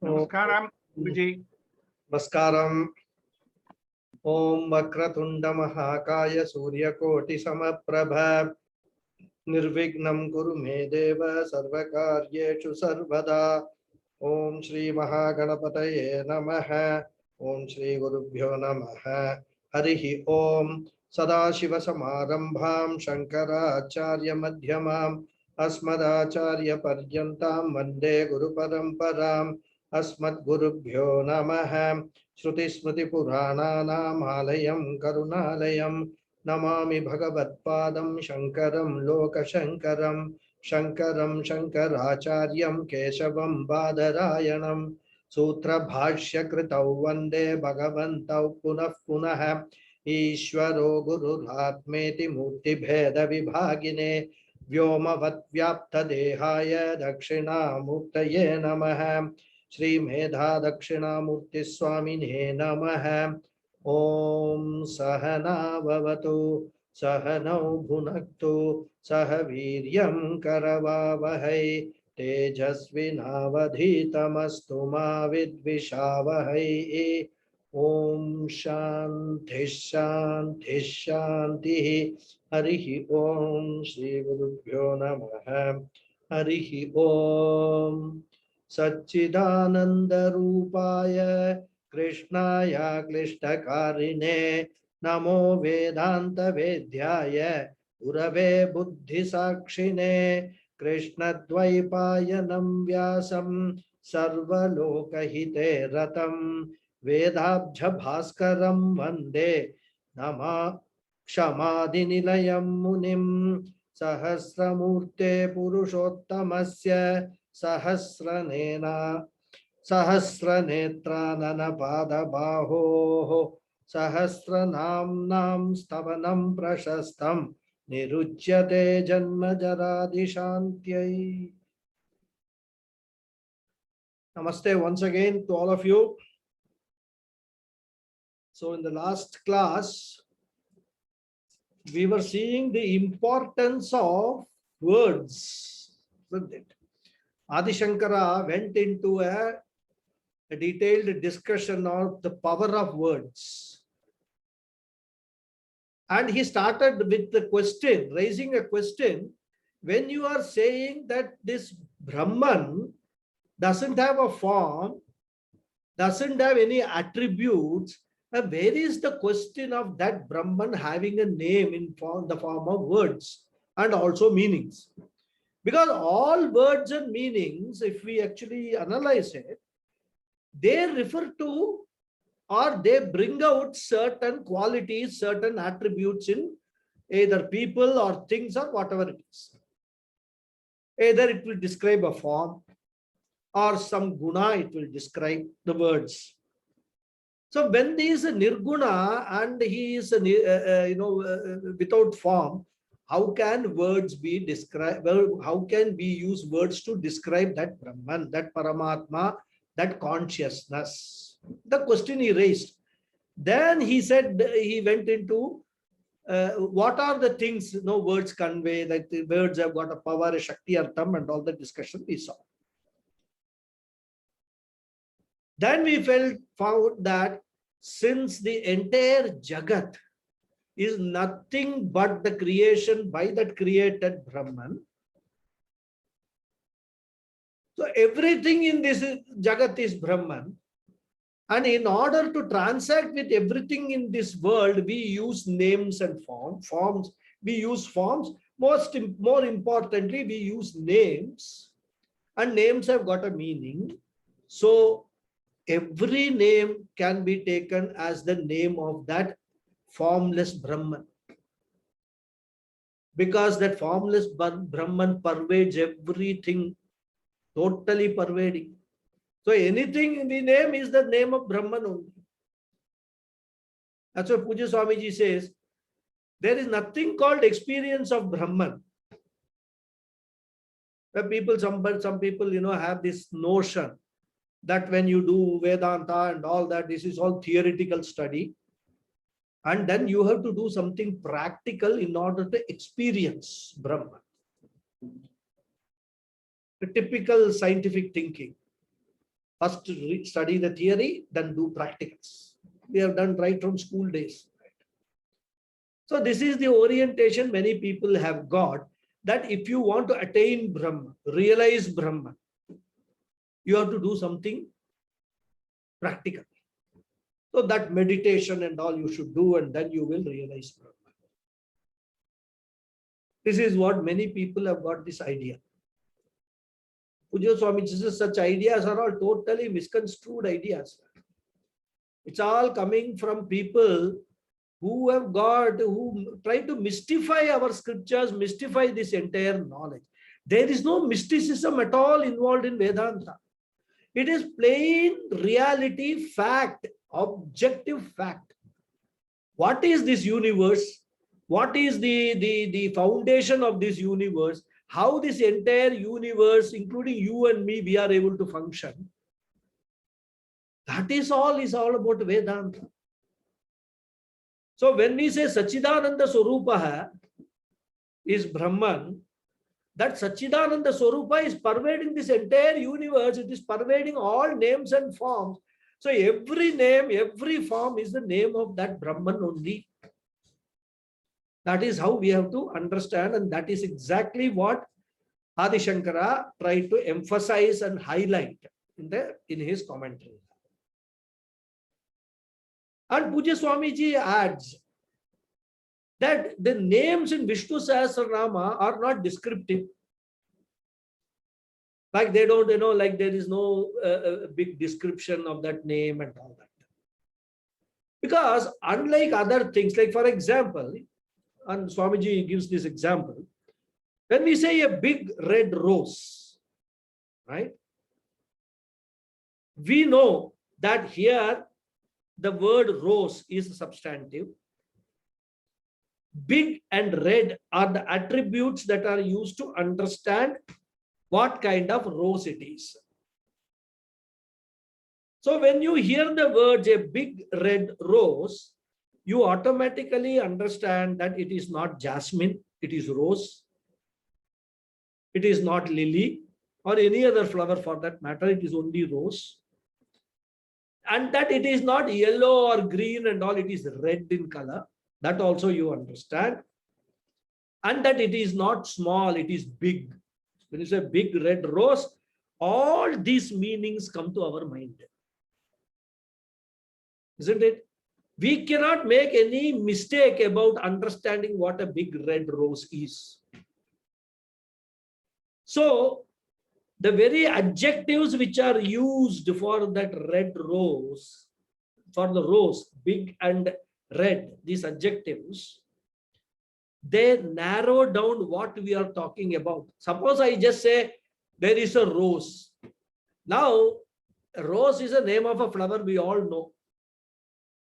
Namaskaram, Guruji. Namaskaram. Om Vakratunda Mahakaya Suryakoti Samaprabha Nirvignam Guru Medeva Sarvakaryeshu Sarvada. Om Shri Mahaganapataye Namaha. Om Shri Gurubhyo Namaha. Harihi Om Sadashiva Samarambham Shankaracharya Madhyamam Asmadacharya Paryantam Vande Guru Paramparam Asmad Gurubhyo Namaha. Shruti Smriti Purananam Alayam Karunalayam Namami Bhagavatpadam Shankaram Lokashankaram Shankaram Shankaracharyam Keshavam Badarayanam Sutra Bhashya Kritau Vande Bhagavantau Punah Punah Ishvaro Guru Atmeti Murti Bheda Vibhagine Vyomavat Vyapta Dehaya Dakshina Murtaye Namaha Shri Medha Dakshina Murti Swamine Namaha Om Sahana Bhavatu Sahanau Bhunaktu Sahaviryam Karavavahai Tejasvinavadhitamastu ma vidvishavahai. Om Shanti Shanti Shanti. Harihi Om Shri Gurubhyo Namaha. Harihi Om Satchidananda Rupaya Krishnaya Klishtakarine Namo Vedanta Vedyaya Urave Buddhi Sakshine Krishna Dvaipayanam Vyasam Sarvalokahite Ratam Vedabja Bhaskaram Vande Nama Kshamadinilayam Munim Sahasramurte Purushottamasya Sahasranena Sahasranetranana Pada Baho Sahasranamnam Stavanam Prashastam Nirujyate Janma Jaradi Shantyai. Namaste once again to all of you. So in the last class, we were seeing the importance of words, isn't it? Adi Shankara went into a detailed discussion of the power of words. And he started with the question, raising a question. When you are saying that this Brahman doesn't have a form, doesn't have any attributes, where is the question of that Brahman having a name in the form of words and also meanings? Because all words and meanings, if we actually analyze it, they refer to or they bring out certain qualities, certain attributes in either people or things or whatever it is. Either it will describe a form or some guna, it will describe the words. So when he is a nirguna and he is without form, how can words be described? Well, how can we use words to describe that Brahman, that Paramatma, that consciousness? The question he raised. Then he said, he went into what are the things words convey, that the words have got a power, a Shakti Artham, and all the discussion we saw. Then we found that since the entire Jagat is nothing but the creation by that created Brahman, so everything in this Jagat is Brahman. And in order to transact with everything in this world, we use names and forms. We use forms. More importantly, we use names. And names have got a meaning. So every name can be taken as the name of that formless Brahman. Because that formless Brahman pervades everything, totally pervading. So anything we name is the name of Brahman only. That's what Puja Swamiji says. There is nothing called experience of Brahman. Some people, have this notion that when you do Vedanta and all that, this is all theoretical study. And then you have to do something practical in order to experience Brahman. typical scientific thinking. First study the theory, then do practicals. We have done right from school days. So this is the orientation many people have got, that if you want to attain Brahma, realize Brahma, you have to do something practical. So that meditation and all you should do, and then you will realize Brahma. This is what many people have got this idea. Puja Swamiji's such ideas are all totally misconstrued ideas. It's all coming from people who try to mystify our scriptures, mystify this entire knowledge. There is no mysticism at all involved in Vedanta. It is plain reality, fact, objective fact. What is this universe? What is the foundation of this universe? How this entire universe, including you and me, we are able to function. That is all about Vedanta. So when we say Sachidananda Swarupa is Brahman, that Sachidananda Swarupa is pervading this entire universe. It is pervading all names and forms. So every name, every form is the name of that Brahman only. That is how we have to understand, and that is exactly what Adi Shankara tried to emphasize and highlight in his commentary. And Puja Swamiji adds that the names in Vishnu Sahasranama are not descriptive. Like they don't, like there is no big description of that name and all that. Because unlike other things, like for example, and Swamiji gives this example, when we say a big red rose, right? We know that here the word rose is a substantive. Big and red are the attributes that are used to understand what kind of rose it is. So when you hear the words a big red rose, you automatically understand that it is not jasmine, it is rose. It is not lily or any other flower for that matter, it is only rose. And that it is not yellow or green and all, it is red in color. That also you understand. And that it is not small, it is big. When you say big red rose, all these meanings come to our mind. Isn't it? We cannot make any mistake about understanding what a big red rose is. So, the very adjectives which are used for that red rose, for the rose, big and red, these adjectives, they narrow down what we are talking about. Suppose I just say there is a rose. Now, a rose is a name of a flower we all know.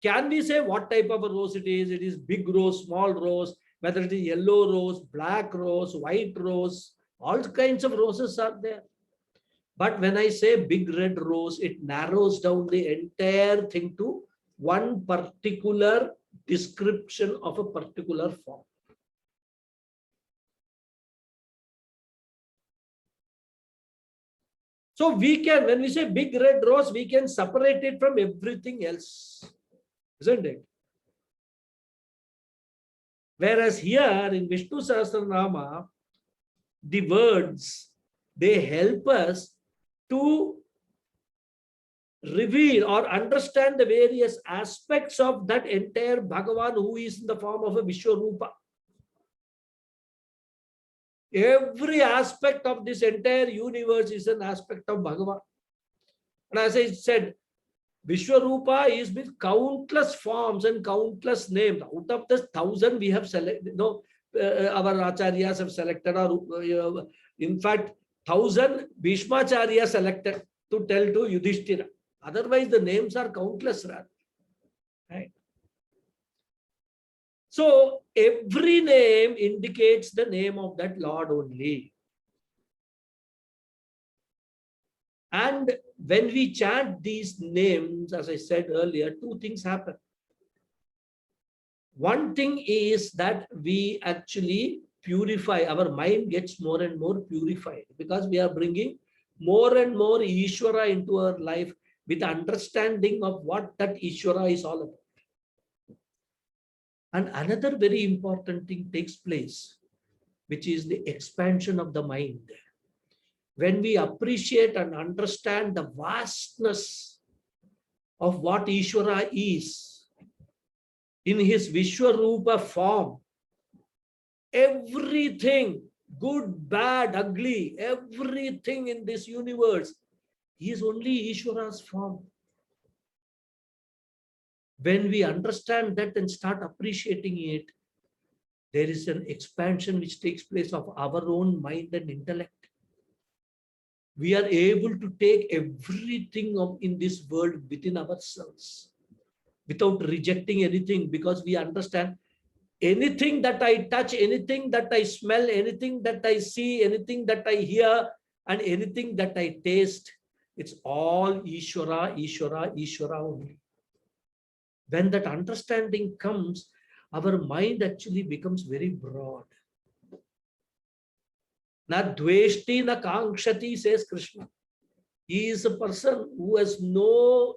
Can we say what type of a rose it is? It is big rose, small rose, whether it is yellow rose, black rose, white rose, all kinds of roses are there. But when I say big red rose, it narrows down the entire thing to one particular description of a particular form. So we can, when we say big red rose, we can separate it from everything else, isn't it? Whereas here in Vishnu Sahasranama, the words, they help us to reveal or understand the various aspects of that entire Bhagavan who is in the form of a Vishwarupa. Every aspect of this entire universe is an aspect of Bhagavan. And as I said, Vishwarupa is with countless forms and countless names. Out of the 1,000 we have selected, our Acharyas have selected, or in fact, 1,000 Bhishmacharya selected to tell to Yudhishthira. Otherwise, the names are countless, right? So, every name indicates the name of that Lord only. And when we chant these names, as I said earlier, two things happen. One thing is that we actually purify, our mind gets more and more purified because we are bringing more and more Ishvara into our life with understanding of what that Ishvara is all about. And another very important thing takes place, which is the expansion of the mind. When we appreciate and understand the vastness of what Ishvara is in his Vishwarupa form, everything, good, bad, ugly, everything in this universe is only Ishvara's form. When we understand that and start appreciating it, there is an expansion which takes place of our own mind and intellect. We are able to take everything in this world within ourselves without rejecting anything, because we understand anything that I touch, anything that I smell, anything that I see, anything that I hear, and anything that I taste, it's all Ishvara, Ishvara, Ishvara only. When that understanding comes, our mind actually becomes very broad. Na dveshti na kankshati, says Krishna. He is a person who has no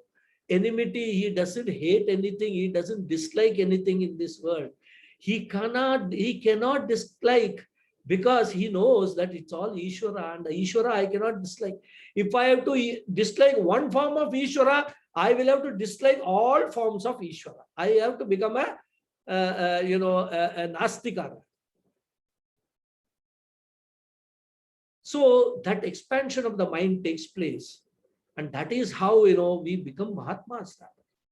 enmity. He doesn't hate anything. He doesn't dislike anything in this world. He cannot dislike, because he knows that it's all Ishvara, and Ishvara I cannot dislike. If I have to dislike one form of Ishvara, I will have to dislike all forms of Ishvara. I have to become a Nastika. So that expansion of the mind takes place, and that is how we become Mahatmas.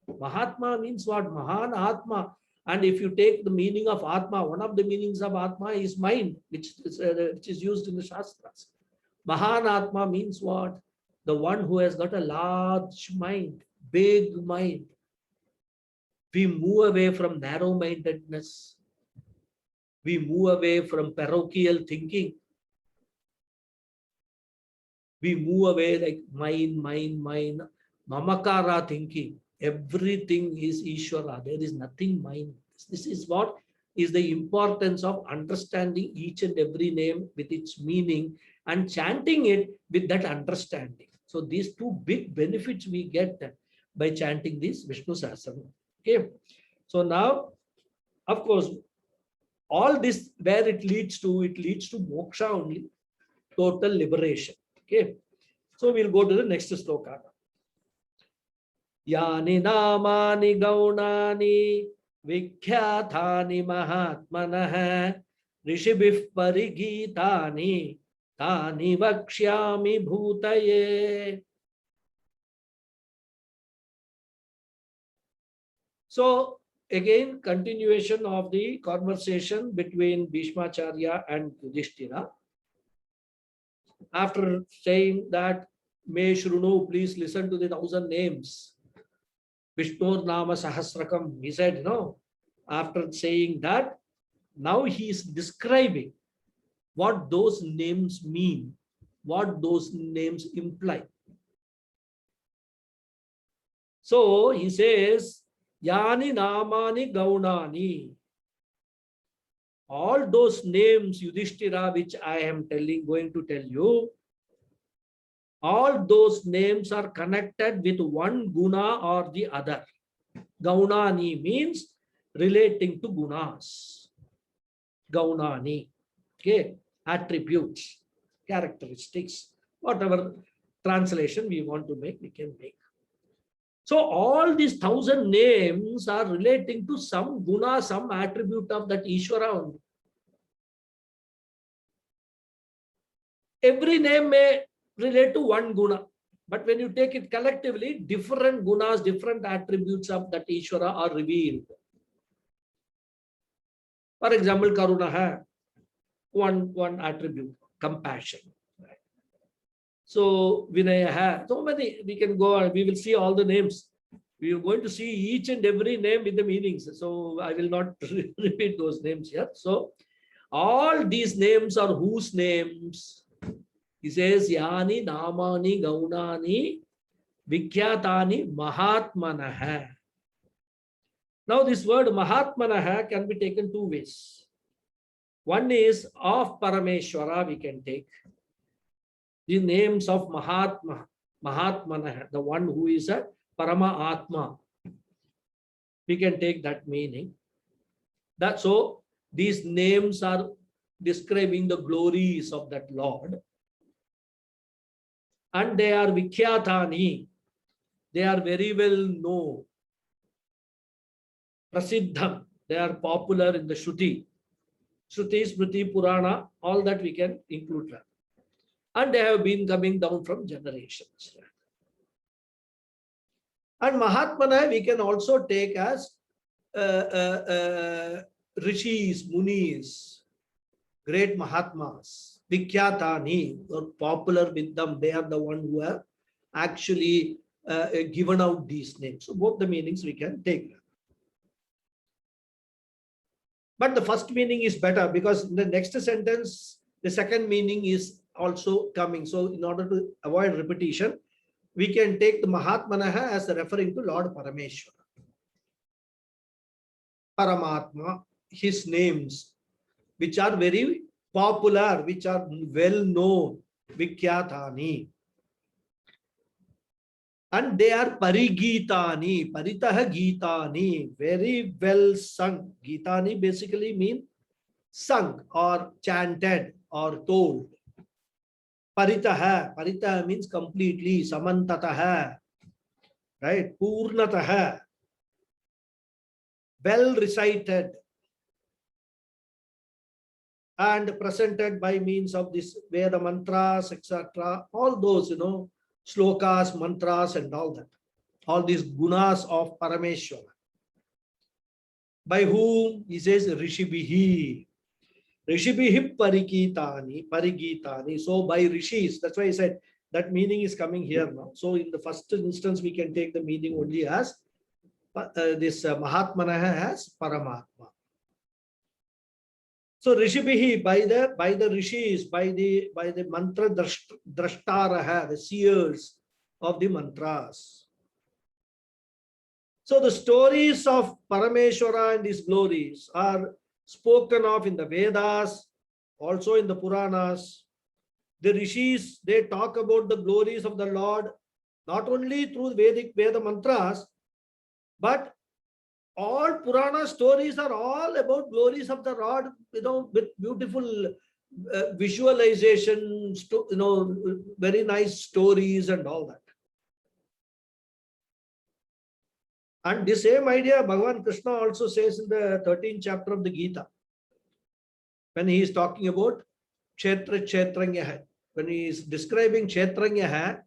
Mahatma means what? Mahan Atma. And if you take the meaning of Atma, one of the meanings of Atma is mind, which is used in the Shastras. Mahan Atma means what? The one who has got a large mind, big mind. We move away from narrow-mindedness. We move away from parochial thinking. We move away like mine, mamakara thinking. Everything is Ishvara. There is nothing mine. This is what is the importance of understanding each and every name with its meaning and chanting it with that understanding. So these two big benefits we get by chanting this Vishnu Sahasranamam. Okay. So now, of course, all this where it leads to moksha only, total liberation. Okay. So we'll go to the next sloka. Yani namani gaunani vikhyatani mahatmanah rishibhih parigitani tani vakshyami bhutaye. So again, continuation of the conversation between Bhishmacharya and Yudhishthira. After saying that, Me Shrunu, please listen to the 1,000 names. Vishnu Nama Sahasrakam, he said, after saying that, now he is describing what those names mean, what those names imply. So he says, Yani Namani Gaunani. All those names, Yudhishthira, which I am going to tell you, all those names are connected with one guna or the other. Gaunani means relating to gunas. Gaunani, okay, attributes, characteristics, whatever translation we want to make, we can make. So all these 1,000 names are relating to some guna, some attribute of that Ishvara only. Every name may relate to one guna, but when you take it collectively, different gunas, different attributes of that Ishvara are revealed. For example, Karuna hai, one attribute, compassion. Right? So Vinaya hai, so many, we can go and we will see all the names. We are going to see each and every name with the meanings. So I will not repeat those names here. So all these names are whose names? He says, Yani Namani Gaunani Vikhyatani Mahatmanah. Now this word Mahatmanah can be taken two ways. One is of Parameshwara, we can take the names of Mahatmana, the one who is a Parama Atma. We can take that meaning. That so these names are describing the glories of that Lord. And they are Vikhyatani. They are very well known. Prasiddham. They are popular in the Shruti. Shruti, Smriti, Purana, all that we can include that. And they have been coming down from generations. And Mahatmana we can also take as Rishis, Munis, great Mahatmas, Vikhyatani, or popular with them. They are the one who have actually given out these names. So both the meanings we can take. But the first meaning is better because in the next sentence, the second meaning is also coming. So in order to avoid repetition, we can take the Mahatmanaha as referring to Lord Parameshwara. Paramatma, his names, which are very popular, which are well known, Vikhyatani. And they are Parigitani, Paritaha Gitani, very well sung. Gitani basically mean sung or chanted or told. Paritaha, Paritaha means completely, Samantataha, right? Purnataha, well recited and presented by means of this Veda mantras, etc. All those, slokas, mantras, and all that. All these gunas of Parameshwara. By whom? He says Rishibihi. Rishibihi parigitani. So by rishis, that's why I said that meaning is coming here now. So in the first instance, we can take the meaning only as this Mahatmanaha as Paramatma. So Rishibihi, by the rishis, by the mantra drashtaraha, the seers of the mantras. So the stories of Parameshwara and his glories are spoken of in the Vedas, also in the Puranas. The rishis, they talk about the glories of the Lord, not only through Veda mantras, but all Purana stories are all about glories of the Lord, with beautiful visualization, very nice stories and all that. And the same idea Bhagavan Krishna also says in the 13th chapter of the Gita, when he is talking about Kshetra. When he is describing Kshetranyaha,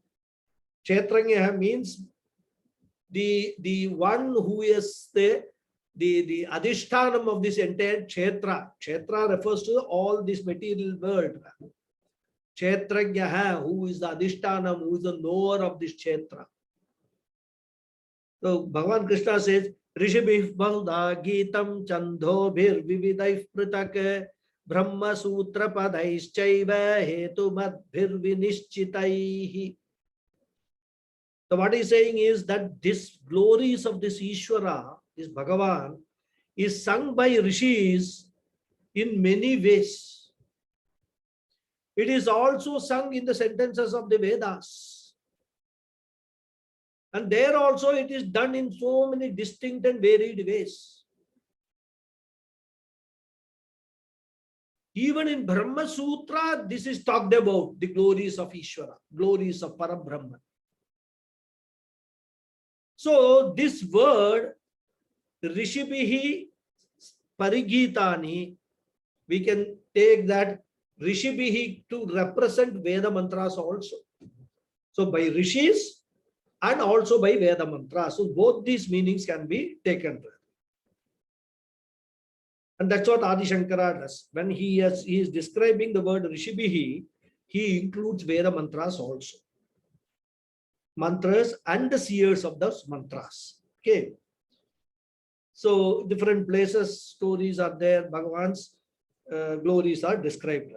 Kshetranyaha means the one who is the adhishtanam of this entire Kshetra. Kshetra refers to all this material world. Kshetranyaha, who is the adhishtanam, who is the knower of this Kshetra. So Bhagavan Krishna says, Rishibhih Bahudha Gitam Chandobhir Vividaif Pritake Brahma Sutra Padaishchaiva Hetu Madbhir Vinishchitaihi. So what he's saying is that this glories of this Ishvara, this Bhagavan, is sung by rishis in many ways. It is also sung in the sentences of the Vedas. And there also it is done in so many distinct and varied ways. Even in Brahma Sutra, this is talked about, the glories of Ishvara, glories of Parabrahman. So this word, Rishibihi Parigitani, we can take that Rishibihi to represent Veda mantras also. So by Rishis and also by Veda mantras. So both these meanings can be taken. And that's what Adi Shankara does. When he is describing the word Rishibihi, he includes Veda mantras also. Mantras and the seers of those mantras. Okay. So different places, stories are there, Bhagavan's glories are described.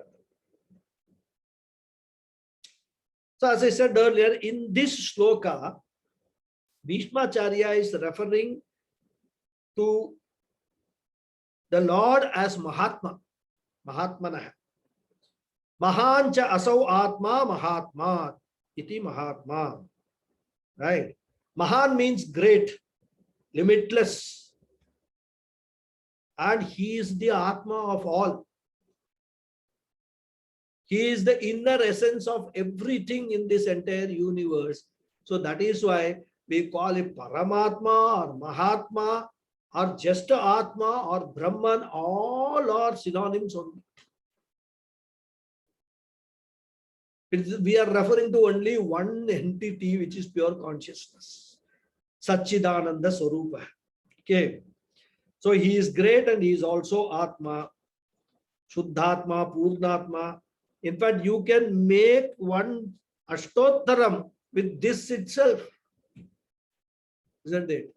So as I said earlier, in this shloka, Acharya is referring to the Lord as Mahatma. Mahatmanah. Mahancha asau atma mahatma iti mahatma. Right? Mahan means great, limitless. And he is the Atma of all. He is the inner essence of everything in this entire universe. So that is why we call it Paramatma or Mahatma or just Atma or Brahman. All are synonyms only. We are referring to only one entity, which is pure consciousness. Satchidananda Swarupa. Okay. So he is great and he is also Atma, Shuddhatma, Purnatma. In fact, you can make one Ashtottaram with this itself, isn't it?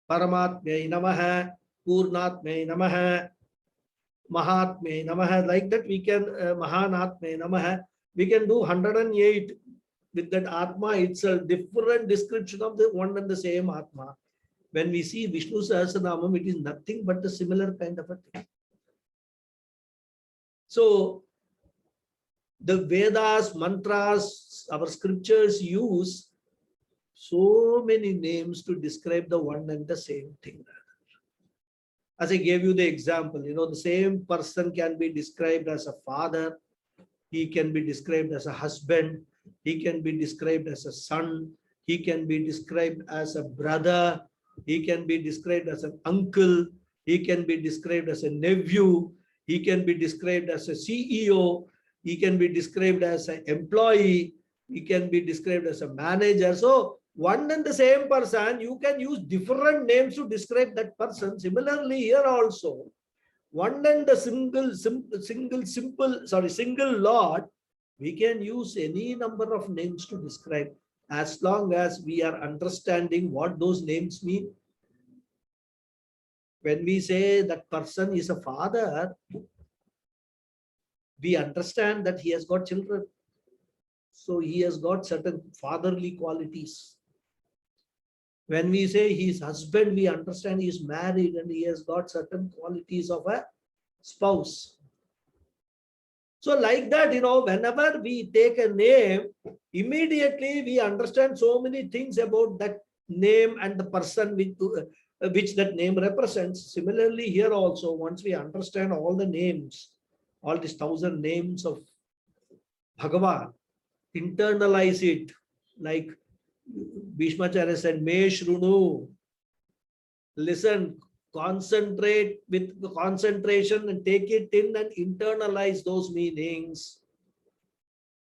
Paramatmai Namaha, Purnatmai Namaha, Mahatmai Namaha. Like that, we can Mahanatmai Namaha. We can do 108 with that Atma itself, different description of the one and the same Atma. When we see Vishnu Sahasranamam, it is nothing but the similar kind of a thing. So the Vedas, mantras, our scriptures use so many names to describe the one and the same thing. As I gave you the example, the same person can be described as a father, he can be described as a husband, he can be described as a son, he can be described as a brother, he can be described as an uncle, he can be described as a nephew, he can be described as a CEO, he can be described as an employee, he can be described as a manager. So one and the same person, you can use different names to describe that person. Similarly, here also, one and the single Lord, we can use any number of names to describe, as long as we are understanding what those names mean. When we say that person is a father, we understand that he has got children. So he has got certain fatherly qualities. When we say he is husband, we understand he is married and he has got certain qualities of a spouse. So like that, whenever we take a name, immediately we understand so many things about that name and the person which that name represents. Similarly, here also, once we understand all the names, all these 1,000 names of Bhagavan, internalize it, like Bhishmacharya said, Me Shrunu, listen, concentrate with the concentration and take it in and internalize those meanings.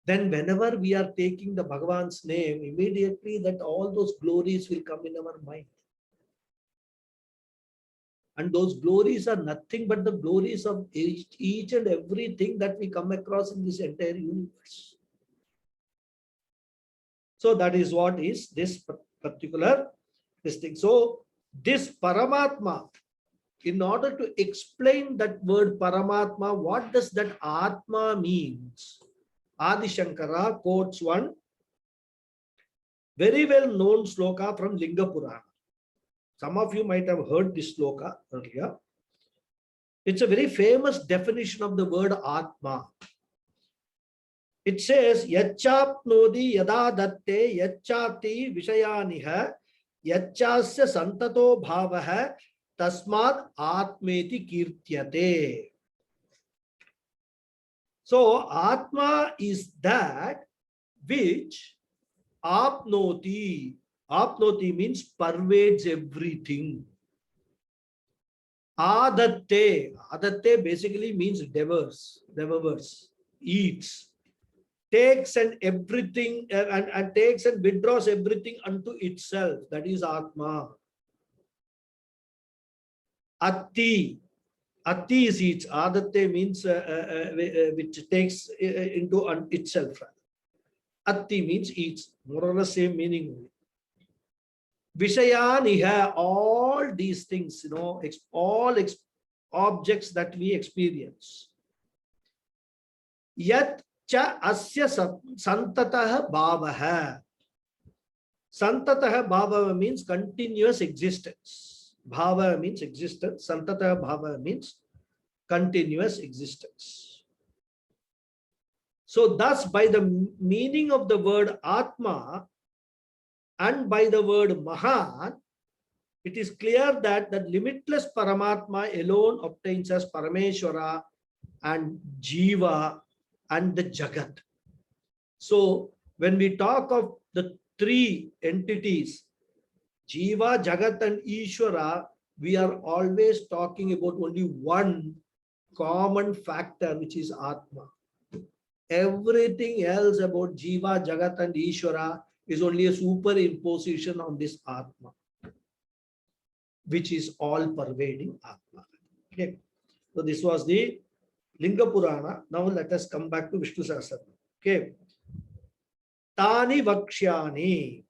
Then whenever we are taking the Bhagavan's name, immediately that all those glories will come in our mind. And those glories are nothing but the glories of each and everything that we come across in this entire universe. So that is what is this particular thing. So this Paramatma, in order to explain that word Paramatma, what does that Atma means? Adi Shankara quotes one very well known sloka from Linga Purana. Some of you might have heard this sloka earlier. It's a very famous definition of the word Atma. It says, Yachapnodi yada datte yachati vishayaniha yachasya santato bhavaha tasmad atmeti kirtyate. So, Atma is that which apnoti. Apnoti means pervades everything. Adatte. Adatte basically means devours, eats. Takes and everything and takes and withdraws everything unto itself. That is Atma. Atti. Atti is eats. Adatte means which takes into itself. Atti means eats. More or less same meaning. Vishayaniha, all these things, all objects that we experience. Yat cha asya santatah bhavaha. Santatah bhava means continuous existence. Bhava means existence. Santatah bhava means continuous existence. So thus, by the meaning of the word Atma and by the word Mahan, it is clear that the limitless Paramatma alone obtains as Parameshwara and Jiva and the Jagat. So when we talk of the three entities, Jiva, Jagat and Ishvara, we are always talking about only one common factor, which is Atma. Everything else about Jiva, Jagat and Ishvara is only a superimposition on this Atma, which is all pervading Atma. Okay. So this was the Linga Purana. Now let us come back to Vishnu Sahasranam. Okay. Tani Vakshyani.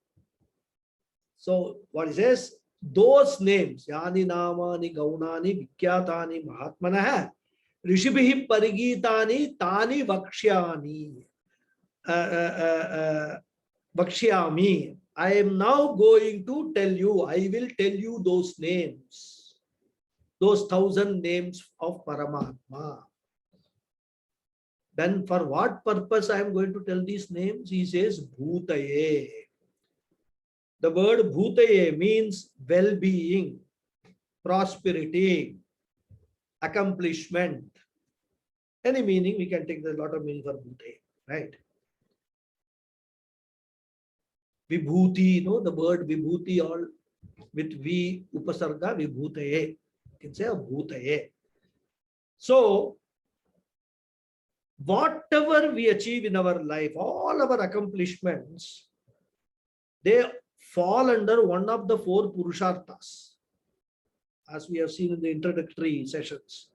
So what it says? Those names, Yani Namani Gaunani Vikyatani Mahatmanaha Rishibhihi Parigitani Tani Vakshyani Vakshyami. I am now going to tell you, I will tell you those names, those 1,000 names of Paramatma. Then for what purpose I am going to tell these names? He says Bhutaye. The word Bhutaye means well-being, prosperity, accomplishment. Any meaning, we can take a lot of meaning for Bhutaye, right? Vibhuti, the word Vibhuti, all with V upasarga, Vibhutaye. You can say Bhutaye. So, whatever we achieve in our life, all our accomplishments, they fall under one of the 4 Purusharthas, as we have seen in the introductory sessions.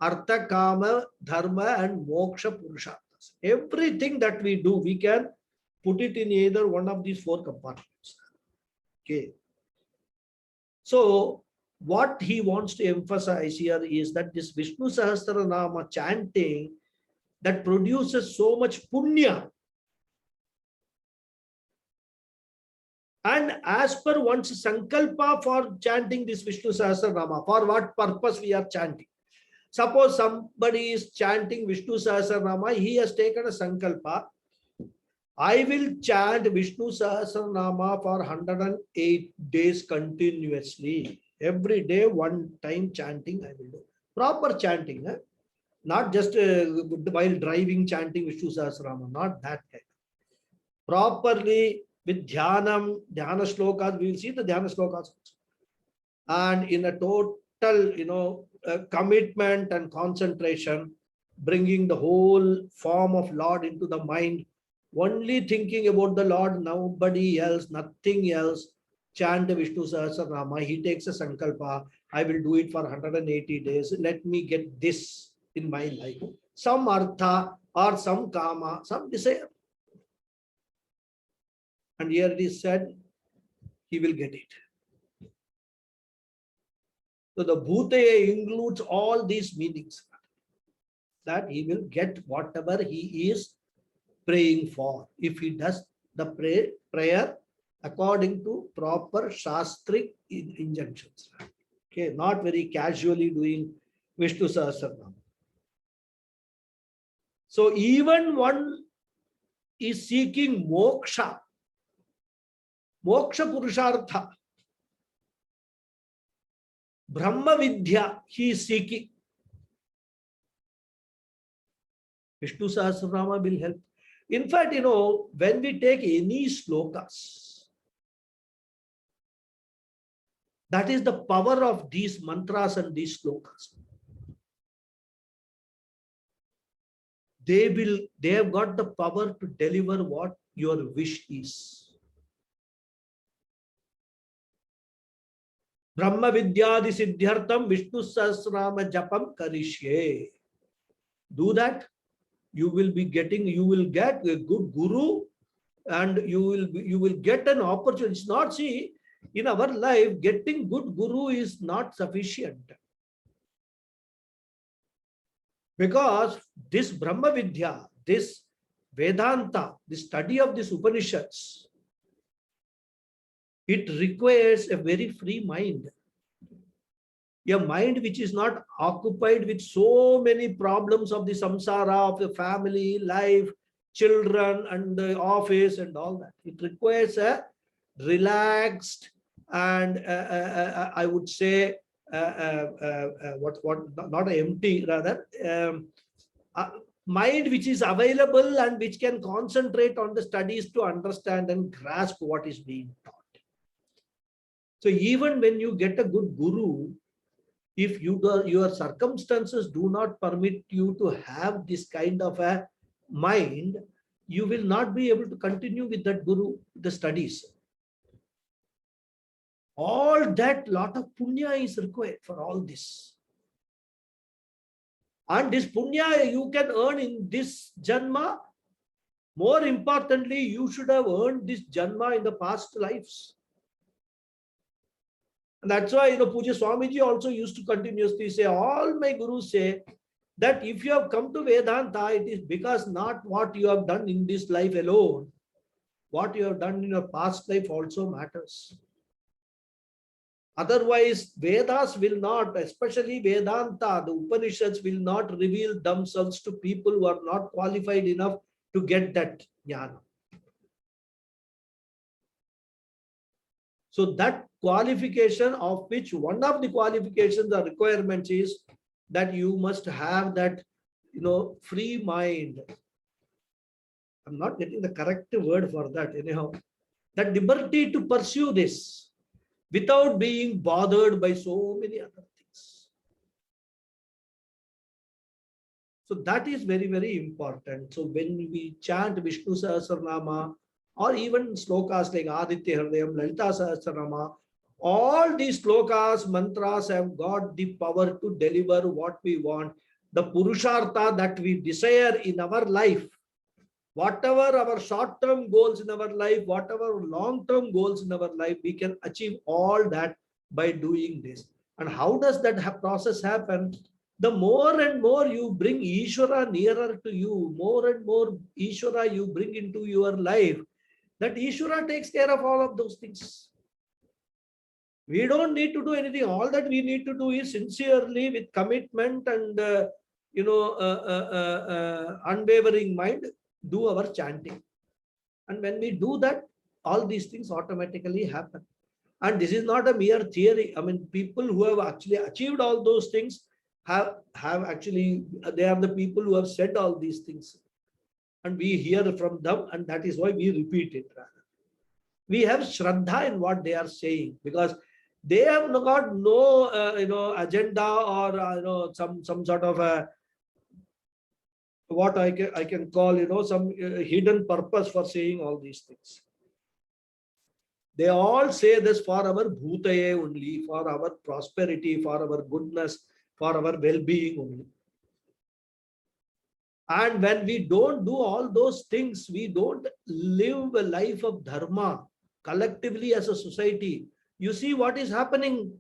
Artha, Kama, Dharma and Moksha Purusharthas. Everything that we do, we can put it in either one of these 4 compartments. Okay. So, what he wants to emphasize here is that this Vishnu Sahasranama chanting that produces so much punya. And as per one's sankalpa for chanting this Vishnu Sahasranama, for what purpose we are chanting. Suppose somebody is chanting Vishnu Sahasranama, he has taken a sankalpa. I will chant Vishnu Sahasranama for 108 days continuously. Every day, one time chanting I will do. Proper chanting, not just while driving chanting Vishnu Sahasranama, not that kind. Properly with dhyana shlokas, we will see the dhyana shlokas. And in a total, commitment and concentration, bringing the whole form of Lord into the mind, only thinking about the Lord, nobody else, nothing else. Chant Vishnu Sahasranama. He takes a sankalpa. I will do it for 180 days. Let me get this in my life. Some artha or some kama, some desire. And here it is said, he will get it. So the Bhutaya includes all these meanings, that he will get whatever he is praying for, if he does the prayer according to proper shastric injunctions. Okay, not very casually doing Vishnu Sahasranam. So even one is seeking moksha, moksha purushartha, Brahma Vidya, he is seeking. Vishnu Sahasranama will help. In fact, when we take any slokas, that is the power of these mantras and these slokas. They have got the power to deliver what your wish is. Brahma Vidyadi Siddhyartham Vishnu Sahasranama Japam Karishye. Do that. You will get a good guru, and you will get an opportunity. It's not, see, in our life, getting good guru is not sufficient. Because this Brahma Vidya, this Vedanta, the study of these Upanishads, it requires a very free mind. A mind which is not occupied with so many problems of the samsara, of the family, life, children, and the office, and all that. It requires a relaxed and I would say not empty, rather mind which is available and which can concentrate on the studies to understand and grasp what is being taught. So even when you get a good guru, if your circumstances do not permit you to have this kind of a mind, you will not be able to continue with that guru, the studies. All that lot of punya is required for all this. And this punya you can earn in this janma. More importantly, you should have earned this janma in the past lives. And that's why, Puja Swamiji also used to continuously say, all my gurus say that if you have come to Vedanta, it is because not what you have done in this life alone, what you have done in your past life also matters. Otherwise, Vedas will not, especially Vedanta, the Upanishads will not reveal themselves to people who are not qualified enough to get that jnana. So that qualification, of which one of the qualifications or requirements is that you must have that, free mind. I'm not getting the correct word for that anyhow. That liberty to pursue this without being bothered by so many other things. So that is very, very important. So when we chant Vishnu Sahasranama, or even slokas like Aditya Hridayam, Lalita Sahasranama, all these slokas, mantras have got the power to deliver what we want, the purushartha that we desire in our life. Whatever our short-term goals in our life, whatever long-term goals in our life, we can achieve all that by doing this. And how does that process happen? The more and more you bring Ishvara nearer to you, more and more Ishvara you bring into your life, that Ishvara takes care of all of those things. We don't need to do anything. All that we need to do is sincerely, with commitment and unwavering mind, do our chanting. And when we do that, all these things automatically happen. And this is not a mere theory. I mean, people who have actually achieved all those things have actually, they are the people who have said all these things. And we hear from them, and that is why we repeat it. We have shraddha in what they are saying, because they have got no agenda or some sort of a, what I can call some hidden purpose for saying all these things. They all say this for our bhutaye only, for our prosperity, for our goodness, for our well-being only. And when we don't do all those things, we don't live a life of dharma collectively as a society. You see what is happening.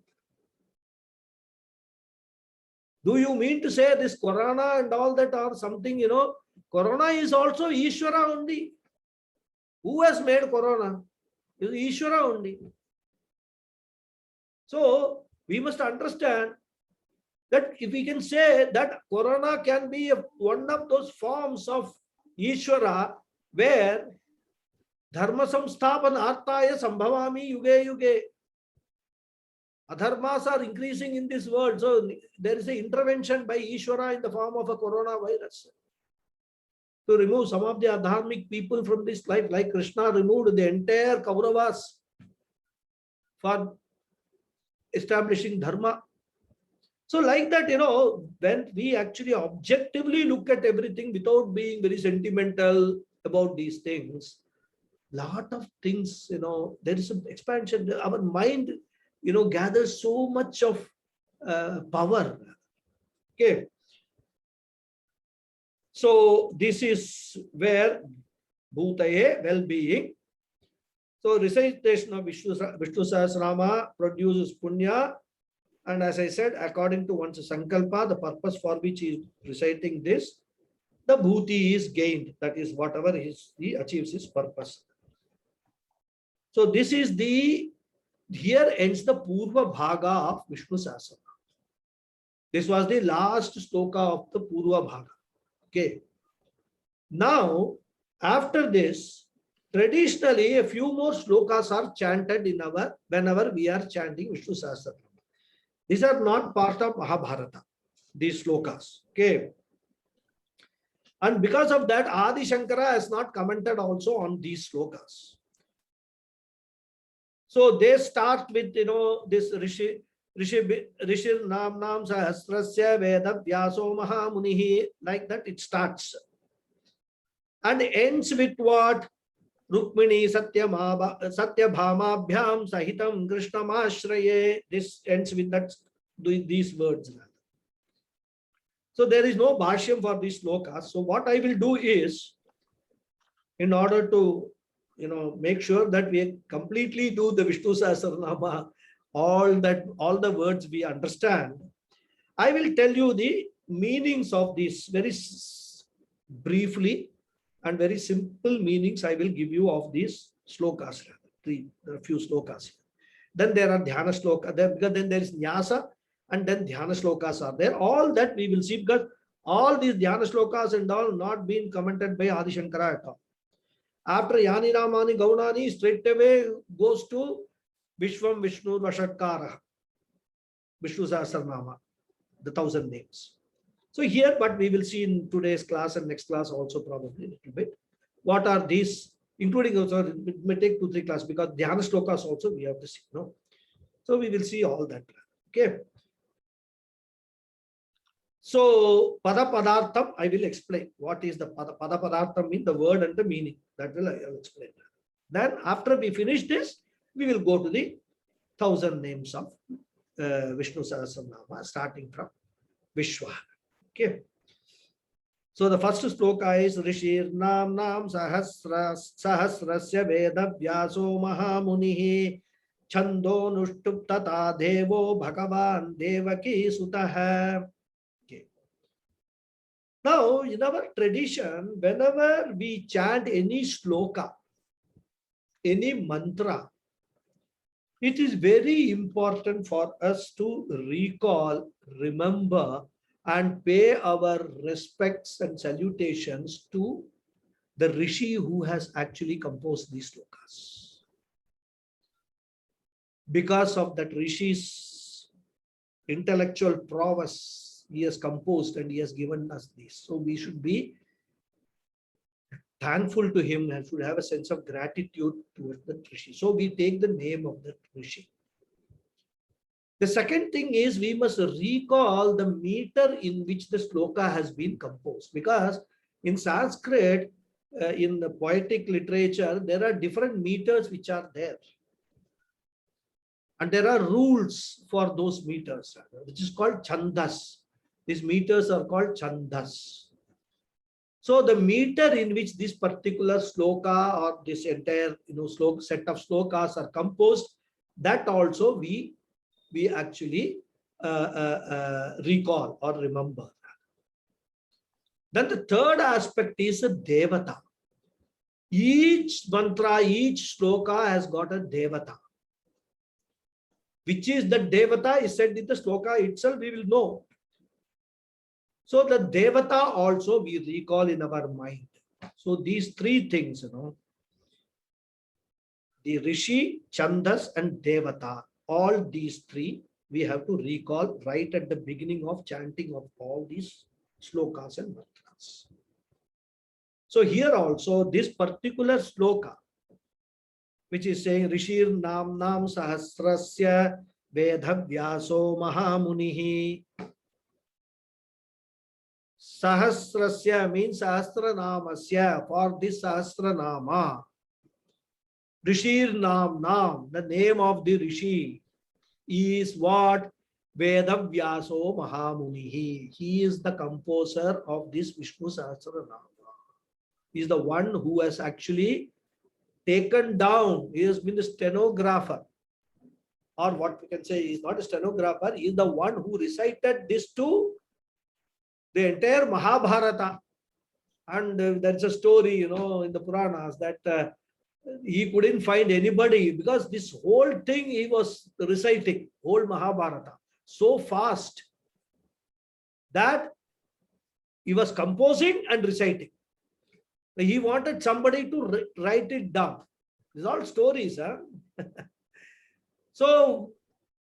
Do you mean to say this corona and all that or something, corona is also Ishvara only. Who has made corona? It is Ishvara only. So we must understand that if we can say that corona can be one of those forms of Ishvara where dharma samsthapan arthaya sambhavami yuge yuge. Adharmas are increasing in this world. So there is an intervention by Ishvara in the form of a coronavirus to remove some of the adharmic people from this life, like Krishna removed the entire Kauravas for establishing dharma. So like that, when we actually objectively look at everything without being very sentimental about these things, lot of things, there is an expansion. Our mind, gathers so much of power. Okay. So this is where bhutaye, well-being. So recitation of Vishnu Sahasranama produces punya. And as I said, according to one's sankalpa, the purpose for which he is reciting this, the bhuti is gained. That is whatever he achieves his purpose. So this is here ends the Purva Bhaga of Vishnu Sahasranama. This was the last sloka of the Purva Bhaga. Okay. Now, after this, traditionally, a few more slokas are chanted in our, whenever we are chanting Vishnu Sahasranama. These are not part of Mahabharata, these slokas. Okay. And because of that, Adi Shankara has not commented also on these slokas. So they start with, this Rishi Nam Nam Sahasrasya Veda Vyaso Mahamunihi, like that it starts. And ends with what? Rukmini Satyabhamabhyam Sahitam Krishnamashraye. This ends with that, these words. So there is no bhashyam for these slokas. So what I will do is, in order to make sure that we completely do the Vishnu Sahasranama, all the words we understand, I will tell you the meanings of this very briefly, and very simple meanings I will give you of these slokas. There are a few slokas. Then there are dhyana sloka, because then there is nyasa, and then dhyana slokas are there. All that we will see, because all these dhyana slokas and all not been commented by Adi Shankara at all. After Yani Ramani Gaunani, straight away goes to Vishwam Vishnu Vashatkara, Vishnu Sahasranama, the 1,000 names. So here, but we will see in today's class and next class also probably a little bit. What are these, including also, it may take 2-3 classes, because dhyana slokas also we have to see. No? So we will see all that. Okay. So pada padartham, I will explain. What is the pada padartham mean? The word and the meaning. That will I will explain. Then after we finish this, we will go to the 1,000 names of Vishnu Sahasranama, starting from Vishwa. Okay. So the first sloka is Rishir Nam Nam Sahasrasya Veda Vyaso Mahamunihi Chando Nushtup Tata Devo Bhagavan Devaki Sutaha. Okay. Now, in our tradition, whenever we chant any sloka, any mantra, it is very important for us to recall, remember, and pay our respects and salutations to the Rishi who has actually composed these slokas. Because of that Rishi's intellectual prowess, he has composed and he has given us this. So we should be thankful to him and should have a sense of gratitude towards the Rishi. So we take the name of that Rishi. The second thing is, we must recall the meter in which the sloka has been composed, because in Sanskrit, in the poetic literature, there are different meters which are there. And there are rules for those meters, which is called chandas. These meters are called chandas. So the meter in which this particular sloka or this entire set of slokas are composed, that also we actually recall or remember. Then the third aspect is a devata. Each mantra, each sloka has got a devata. Which is the devata is said in the sloka itself, we will know. So the devata also we recall in our mind. So these three things, the Rishi, Chandas and Devata, all these three we have to recall right at the beginning of chanting of all these slokas and mantras. So here also this particular sloka, which is saying Rishir Nam Nam Sahasrasya Vedha Vyaso Mahamunihi. Sahasrasya means Sahasranamasya, for this Sahasranama. Rishir Nam Nam, the name of the Rishi, is what? Veda Vyaso Mahamunihi. He is the composer of this Vishnu Sahasranama. He is the one who has actually taken down, he has been the stenographer. Or what we can say, he is not a stenographer, he is the one who recited this to the entire Mahabharata. And there's a story, in the Puranas that he couldn't find anybody, because this whole thing he was reciting, whole Mahabharata, so fast. that he was composing and reciting. He wanted somebody to write it down. These are all stories. Huh? So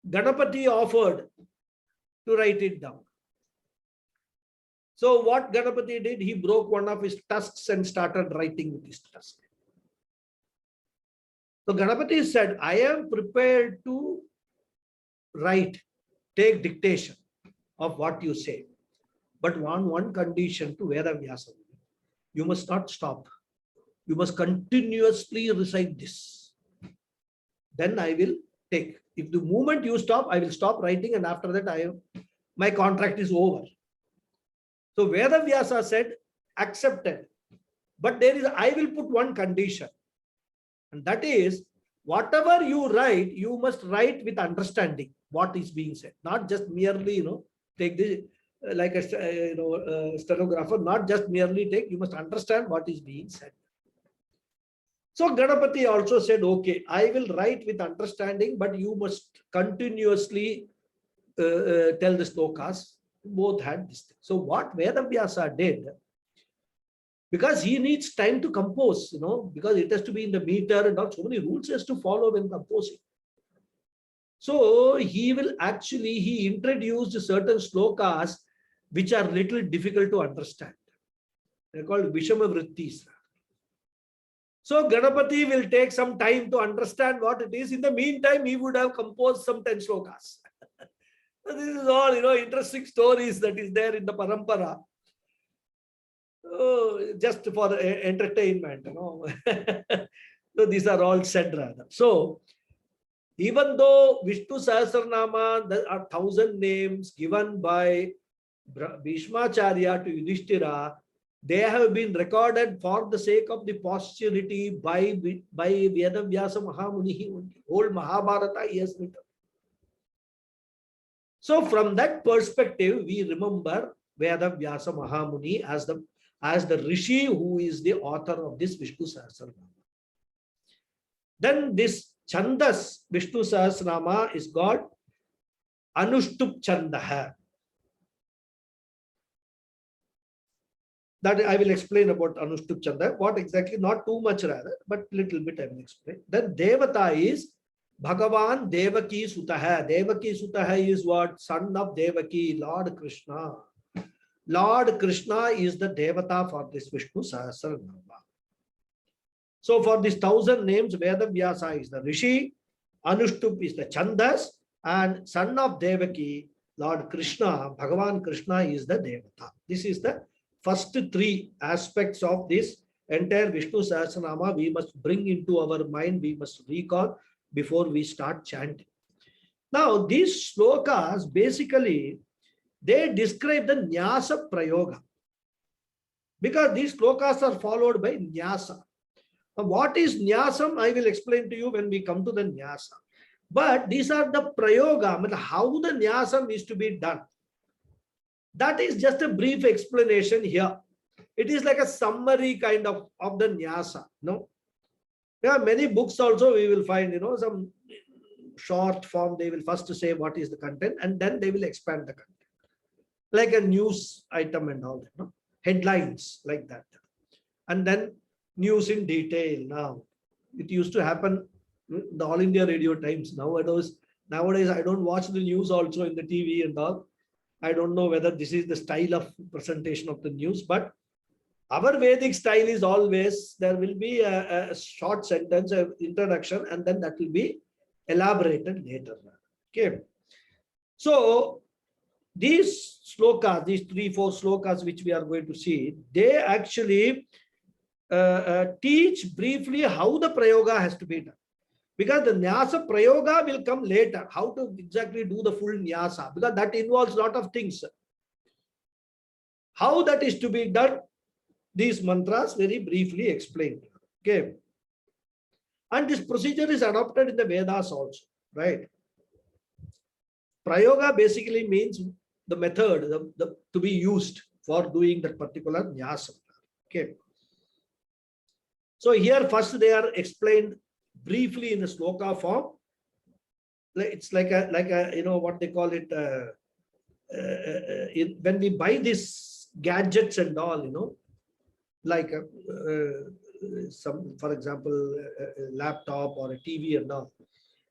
Ganapathy offered to write it down. So what Ganapathy did, he broke one of his tusks and started writing with his tusk. So Ganapathy said, I am prepared to write, take dictation of what you say. But on one condition to Vedavyasa, you must not stop. You must continuously recite this. Then I will take. If the moment you stop, I will stop writing, and after that, my contract is over. So Vedavyasa said, accepted. But I will put one condition. And that is, whatever you write, you must write with understanding what is being said. Not just merely, take this like a stenographer, not just merely take, you must understand what is being said. So Ganapathy also said, okay, I will write with understanding, but you must continuously tell the slokas. Both had this thing. So what Vedavyasa did, because he needs time to compose, because it has to be in the meter and not so many rules has to follow when composing. So he introduced certain slokas which are little difficult to understand. They're called Vishama Vrittis. So Ganapathy will take some time to understand what it is. In the meantime, he would have composed some 10 slokas. This is all, interesting stories that is there in the parampara. Just for entertainment, So these are all said rather. So even though Vishnu Sahasranama, there are 1,000 names given by Bhishmacharya to Yudhishthira, they have been recorded for the sake of the posterity by Vedavyasa Mahamunihi only. Whole Mahabharata he has written. So from that perspective, we remember Vedavyasa Mahamuni as the Rishi who is the author of this Vishnu Sahasranama. Then this Chandas Vishnu Sahasranama is called Anushtup Chandaha. That I will explain about Anushtup Chanda. What exactly, not too much rather, but little bit I will explain. Then Devata is Bhagavan Devaki Sutaha. Devaki Sutaha is what? Son of Devaki, Lord Krishna. Lord Krishna is the Devata for this Vishnu Sahasranama. So for these 1,000 names, Vedavyasa is the Rishi, Anushtup is the Chandas, and son of Devaki, Lord Krishna, Bhagavan Krishna is the Devata. This is the first 3 aspects of this entire Vishnu Sahasranama we must bring into our mind, we must recall before we start chanting. Now, these slokas basically, they describe the Nyasa Prayoga. Because these slokas are followed by Nyasa. Now, what is Nyasam? I will explain to you when we come to the Nyasa. But these are the Prayoga, how the Nyasam is to be done. That is just a brief explanation here. It is like a summary kind of the Nyasa. No? There are many books also we will find, some short form. They will first say what is the content and then they will expand the content. Like a news item and all that. Headlines like that. And then news in detail. Now, it used to happen the All India Radio Times. Nowadays, I don't watch the news also in the TV and all. I don't know whether this is the style of presentation of the news, but our Vedic style is always, there will be a short sentence, an introduction, and then that will be elaborated later. Okay. So these slokas, these 3-4 slokas which we are going to see, they actually teach briefly how the prayoga has to be done. Because the Nyasa Prayoga will come later. How to exactly do the full Nyasa. Because that involves a lot of things. How that is to be done, these mantras very briefly explained. Okay. And this procedure is adopted in the Vedas also. Right. Prayoga basically means the method to be used for doing that particular Nyasa. Okay. So here first they are explained briefly in a sloka form. It's like a what they call it, when we buy these gadgets and all, like some, for example, a laptop or a TV and all,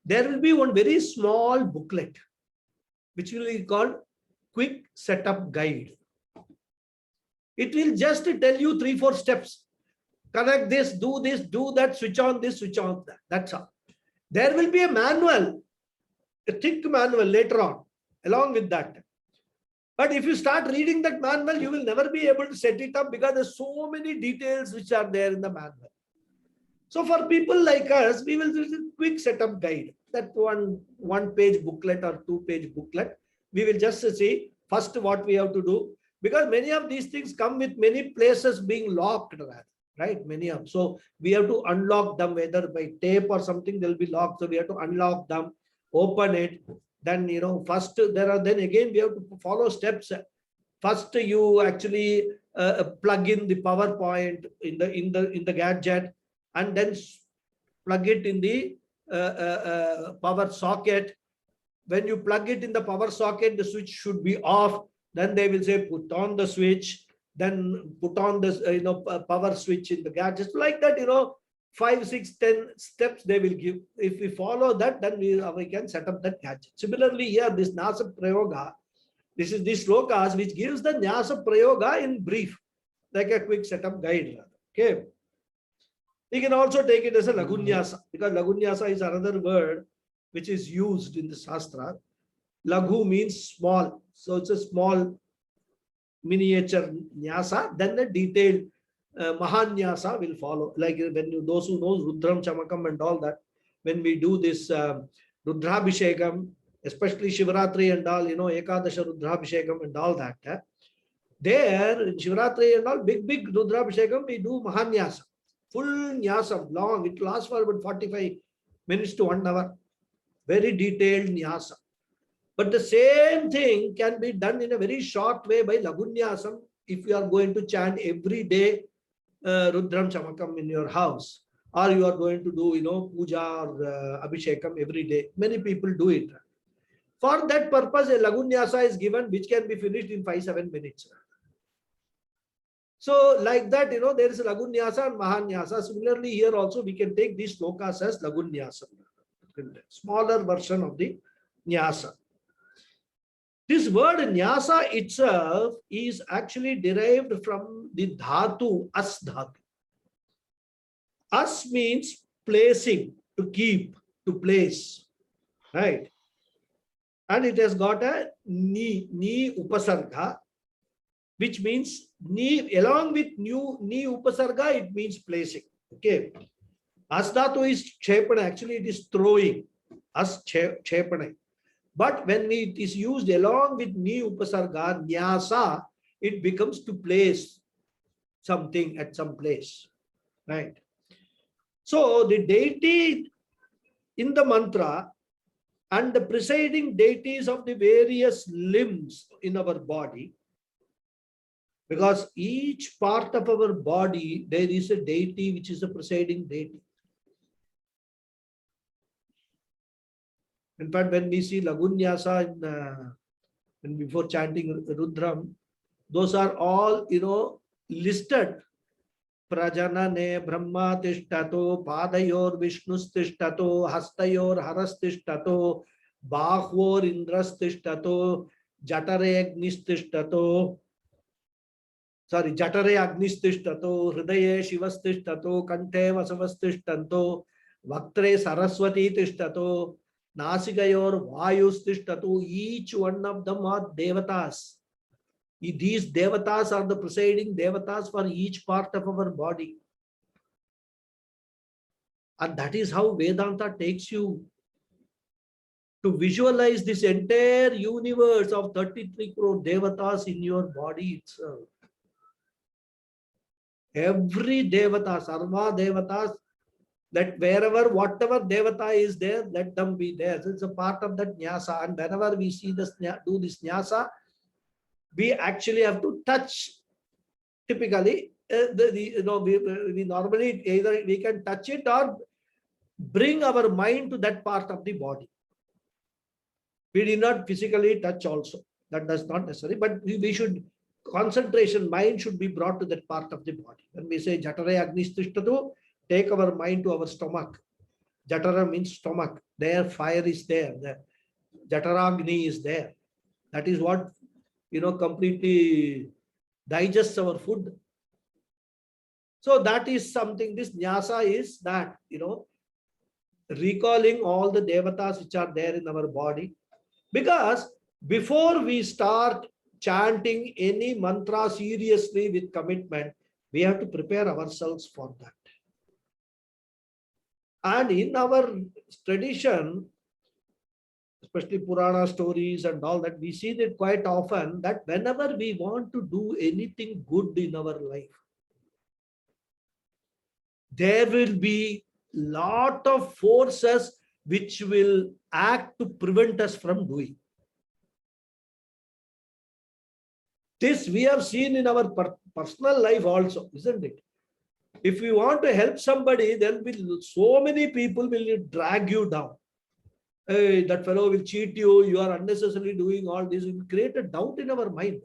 there will be one very small booklet which will be called quick setup guide. It will just tell you 3-4 steps. Connect this, do that, switch on this, switch on that. That's all. There will be a manual, a thick manual later on, along with that. But if you start reading that manual, you will never be able to set it up because there's so many details which are there in the manual. So for people like us, we will do a quick setup guide. That one page booklet or 2-page booklet. We will just see first what we have to do, because many of these things come with many places being locked, right? Many of, so we have to unlock them, whether by tape or something, they'll be locked. So we have to unlock them, open it. Then, first then again, we have to follow steps. First, you actually plug in the power point in the gadget, and then plug it in the power socket. When you plug it in the power socket, the switch should be off. Then they will say, put on the switch, then put on this, power switch in the gadget. Like that, 5, 6, 10 steps they will give. If we follow that, then we can set up that gadget. Similarly, here, this Nyasa Prayoga, this is the slokas which gives the Nyasa Prayoga in brief, like a quick setup guide. Okay. We can also take it as a Lagunyasa, because Lagunyasa is another word which is used in the Shastra. Laghu means small. So it's a small miniature Nyasa, then a detailed Mahanyasa will follow. Like when those who know Rudram Chamakam and all that, when we do this Rudrabhishekam, especially Shivaratri and all, Ekadasha Rudrabhishekam and all that. There in Shivaratri and all, big Rudrabhishekam, we do Mahanyasa. Full Nyasa, long. It lasts for about 45 minutes to 1 hour. Very detailed Nyasa. But the same thing can be done in a very short way by Lagunyasam if you are going to chant every day Rudram Chamakam in your house, or you are going to do, puja or Abhishekam every day. Many people do it. For that purpose, a Lagunyasa is given which can be finished in 5-7 minutes. So like that, there is a Lagunyasa and Mahanyasa. Similarly, here also we can take these slokas as Lagunyasa, smaller version of the Nyasa. This word Nyasa itself is actually derived from the dhatu, as dhatu. As means placing, to keep, to place, right? And it has got a ni upasarga, which means ni, along with ni upasarga, it means placing. Okay. As dhatu is chepana, actually it is throwing, as chepana. But when it is used along with ni upasarga, nyasa, it becomes to place something at some place, right? So the deity in the mantra and the presiding deities of the various limbs in our body, because each part of our body, there is a deity which is a presiding deity. In fact, when we see Lagunyasa when before chanting Rudram, those are all, listed. Prajanane Brahma Tishtato, Padayor Vishnus Tishtato, Hastayor Haras Tishtato, Bahvor Indras Tishtato, Jatare Agnis Tishtato, Jatare Agnis Tishtato, Hridaye Shivas Tishtato, Kante Vasavas Tishtanto, Vaktre Saraswati Tishtato, Nasigayor Vayus Tishtato. Each one of them are devatas. These devatas are the presiding devatas for each part of our body. And that is how Vedanta takes you to visualize this entire universe of 33 crore devatas in your body itself. Every devata, sarva devatas, that wherever, whatever devata is there, let them be there. So it's a part of that nyasa. And whenever we see this, do this nyasa, we actually have to touch. Typically, we normally either we can touch it or bring our mind to that part of the body. We did not physically touch also. That does not necessary, but we should, concentration, mind should be brought to that part of the body. When we say Jatare Agnistishtatu, take our mind to our stomach. Jatara means stomach. There fire is there. The Jataragni is there. That is what, completely digests our food. So that is something, this nyasa is that, recalling all the devatas which are there in our body. Because before we start chanting any mantra seriously with commitment, we have to prepare ourselves for that. And in our tradition, especially Purana stories and all that, we see that quite often that whenever we want to do anything good in our life, there will be lot of forces which will act to prevent us from doing. This we have seen in our personal life also, isn't it? If we want to help somebody, there will be so many people will drag you down. Hey, that fellow will cheat you, you are unnecessarily doing all this. It will create a doubt in our mind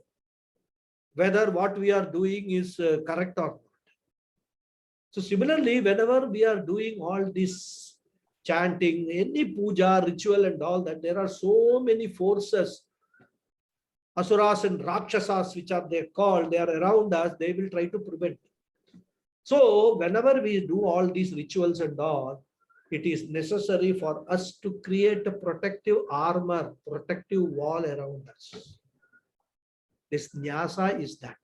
whether what we are doing is correct or not. So similarly, whenever we are doing all this chanting, any puja, ritual and all that, there are so many forces, asuras and rakshasas, which are they called, they are around us, they will try to prevent. So whenever we do all these rituals and all, it is necessary for us to create a protective armor, protective wall around us. This nyasa is that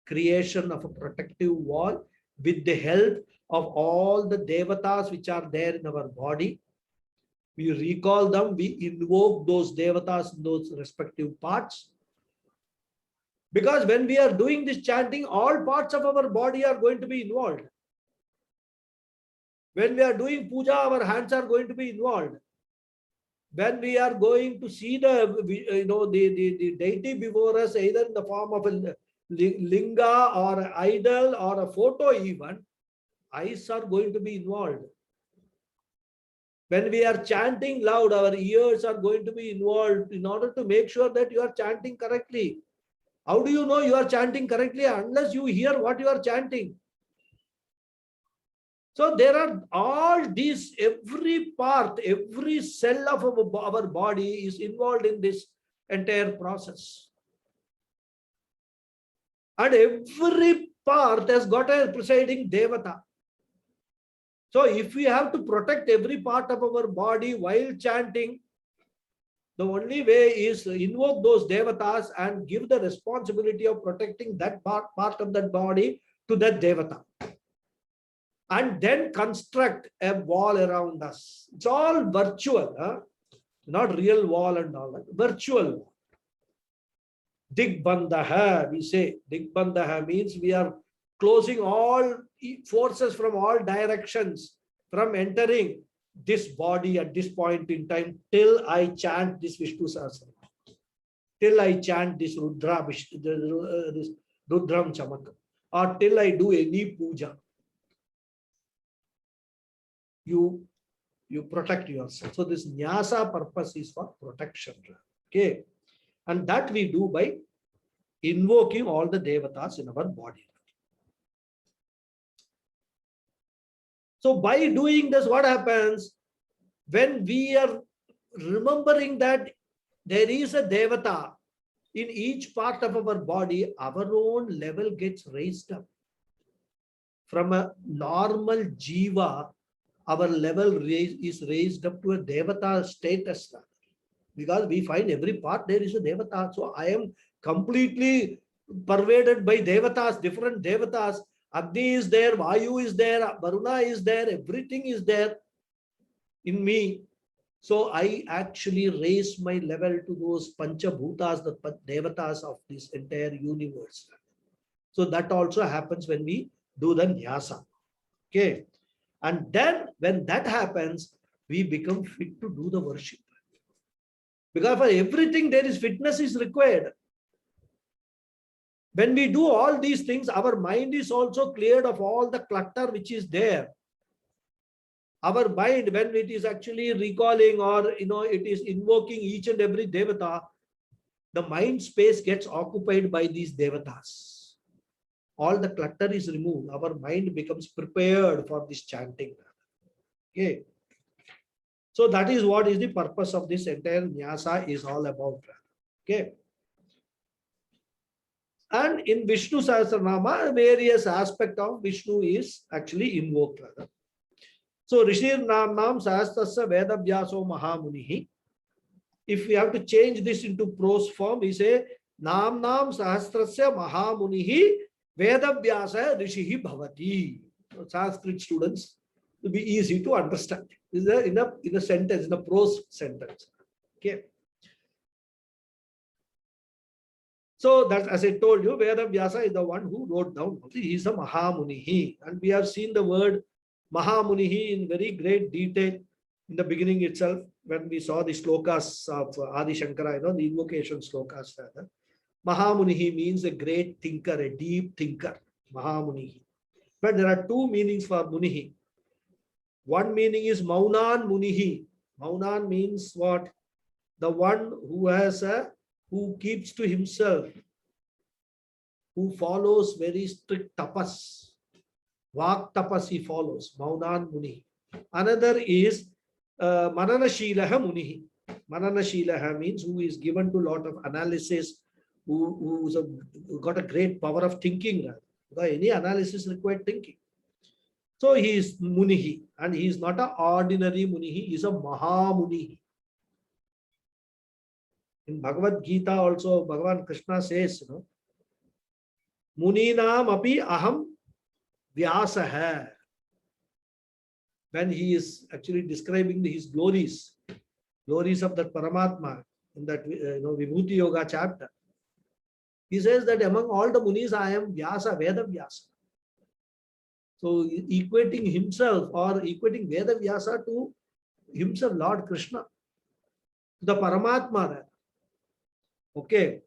creation of a protective wall with the help of all the devatas which are there in our body. We recall them, we invoke those devatas in those respective parts. Because when we are doing this chanting, all parts of our body are going to be involved. When we are doing puja, our hands are going to be involved. When we are going to see the deity before us, either in the form of a linga or an idol or a photo even, eyes are going to be involved. When we are chanting loud, our ears are going to be involved in order to make sure that you are chanting correctly. How do you know you are chanting correctly? Unless you hear what you are chanting. So there are all these, every part, every cell of our body is involved in this entire process. And every part has got a presiding devata. So if we have to protect every part of our body while chanting, the only way is to invoke those devatas and give the responsibility of protecting that part of that body to that devata. And then construct a wall around us. It's all virtual, not real wall and all that, virtual wall. Digbandaha, we say. Digbandaha means we are closing all forces from all directions from entering this body at this point in time till I chant this Vishnu Sahasranamam, till I chant this Rudra, this Rudram Chamakam, or till I do any puja. You protect yourself. So this nyasa purpose is for protection. Okay. And that we do by invoking all the devatas in our body. So by doing this, what happens? When we are remembering that there is a devata in each part of our body, our own level gets raised up. From a normal jiva, our level is raised up to a devata status. Because we find every part there is a devata. So I am completely pervaded by devatas, different devatas. Agni is there, Vayu is there, Varuna is there, everything is there in me. So I actually raise my level to those Panchabhutas, the devatas of this entire universe. So that also happens when we do the nyasa. Okay. And then when that happens, we become fit to do the worship. Because for everything there is fitness is required. When we do all these things, our mind is also cleared of all the clutter which is there. Our mind, when it is actually recalling or it is invoking each and every devata, the mind space gets occupied by these devatas. All the clutter is removed. Our mind becomes prepared for this chanting. Okay. So that is what is the purpose of this entire nyasa is all about. Okay. And in Vishnu Sahasranama, various aspects of Vishnu is actually invoked. So Rishir Nam Nam Sahasrasya Veda Vyaso Mahamunihi. If we have to change this into prose form, we say Nam Nam Sahasrasya Mahamunihi Veda Vyasa Rishihi Bhavati. So Sanskrit students, it will be easy to understand. This is in a sentence, in a prose sentence. Okay. So that, as I told you, Veda Vyasa is the one who wrote down. He is a Mahamunihi. And we have seen the word Mahamunihi in very great detail in the beginning itself, when we saw the slokas of Adi Shankara, the invocation slokas. Mahamunihi means a great thinker, a deep thinker. Mahamunihi. But there are two meanings for Munihi. One meaning is Maunan Munihi. Maunan means what? The one who keeps to himself, who follows very strict tapas. Vak tapas he follows. Maunan Munihi. Another is Mananashilaha Munihi. Mananashilaha means who is given to a lot of analysis, who's got a great power of thinking. Because any analysis required thinking. So he is Munihi, and he is not an ordinary Munihi, he is a Mahamunihi. In Bhagavad Gita also, Bhagavan Krishna says, Muninam api aham Vyasaha. When he is actually describing his glories of that Paramatma in that Vibhuti Yoga chapter, he says that among all the Munis, I am Vyasa, Veda Vyasa. So equating himself or equating Veda Vyasa to himself, Lord Krishna, to the Paramatma. Okay.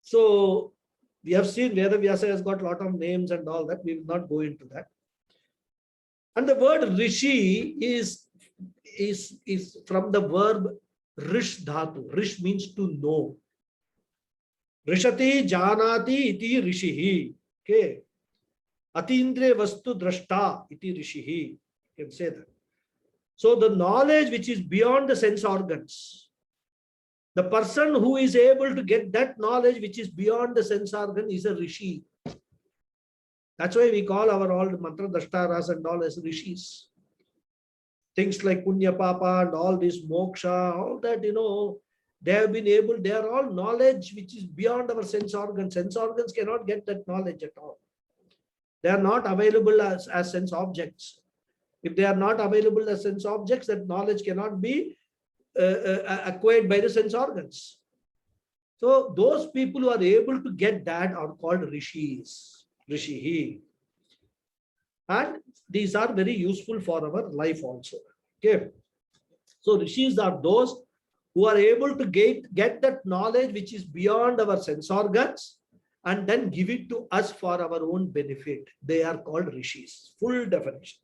So we have seen Veda Vyasa has got a lot of names and all that. We will not go into that. And the word Rishi is from the verb Rish Dhatu. Rish means to know. Rishati Janati iti Rishihi. Okay. Atindre Vastu Drashta iti Rishihi. You can say that. So the knowledge which is beyond the sense organs, the person who is able to get that knowledge which is beyond the sense organ is a Rishi. That's why we call our all mantra dashtaras and all as rishis. Things like punya papa and all this moksha, all that, they have been able, they are all knowledge which is beyond our sense organs. Sense organs cannot get that knowledge at all. They are not available as sense objects. If they are not available as sense objects, that knowledge cannot be acquired by the sense organs. So those people who are able to get that are called rishis. Rishihi. And these are very useful for our life also. Okay. So rishis are those who are able to get that knowledge which is beyond our sense organs and then give it to us for our own benefit. They are called rishis. Full definition.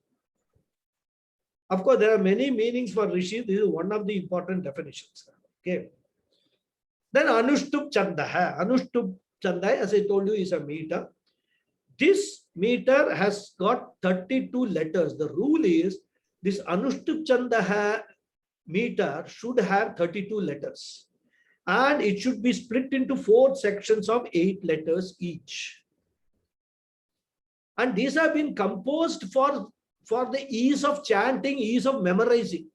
Of course, there are many meanings for rishi. This is one of the important definitions. Okay. Then Anushtup Chandaha. Anushtup Chandaha, as I told you, is a meter. This meter has got 32 letters. The rule is this Anushtup Chandaha meter should have 32 letters. And it should be split into 4 sections of 8 letters each. And these have been composed for the ease of chanting, ease of memorizing.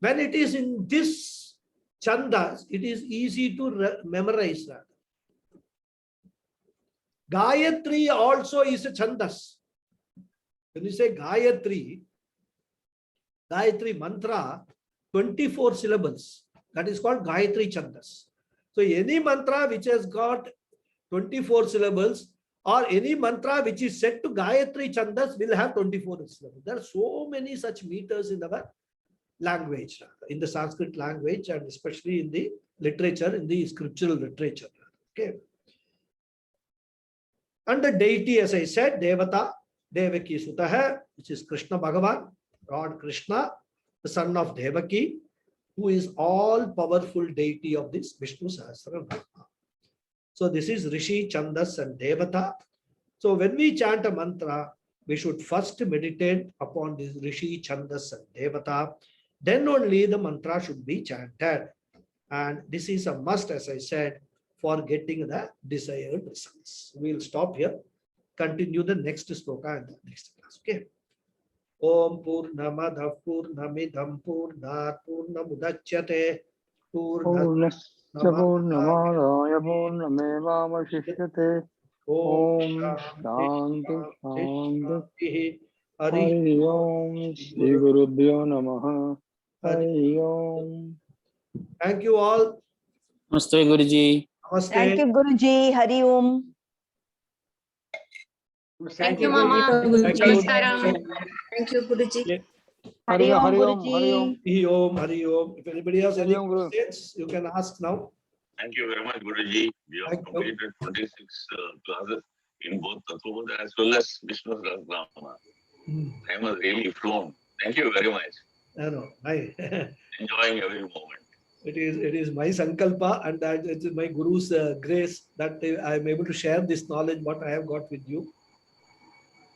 When it is in this chandas, it is easy to memorize that. Gayatri also is a chandas. When you say Gayatri mantra, 24 syllables. That is called Gayatri chandas. So any mantra which has got 24 syllables or any mantra which is set to Gayatri chandas will have 24 syllables. There are so many such meters in our language, in the Sanskrit language, and especially in the literature, in the scriptural literature. Okay. And the deity, as I said, Devata, Devaki Sutaha, which is Krishna Bhagavan, Lord Krishna, the son of Devaki. who is all powerful deity of this Vishnu Sahasranama. So this is Rishi, Chandas and Devata. So when we chant a mantra, we should first meditate upon this Rishi, Chandas and Devata. Then only the mantra should be chanted. And this is a must, as I said, for getting the desired results. We'll stop here. Continue the next sloka in the next class. Okay. Om Purnamadav Purnamidam Purnat Purnamudachyate Purnamaya Purnamevavashishyate. Om Shanti Shanti. Hari Om. Shri Gurubhyo Namaha. Hari Om. Thank you all. Namaste, Guruji. Namaste. Thank you, Guruji. Hari Om. Thank you, Mama. Namaskaram. Thank you, Guruji. Hari Om, Hari Om. Guruji. Hari Om. Hari Om, Hari Om. If anybody has any Hari Om, Guru. questions, you can ask now. Thank you very much, Guruji. We have Thank you. completed 26 classes in both Tattva as well as Vishnu Sahasranama. Time has really flown. Thank you very much. I know. Enjoying every moment. It is my sankalpa, and that it is my Guru's grace that I am able to share this knowledge what I have got with you.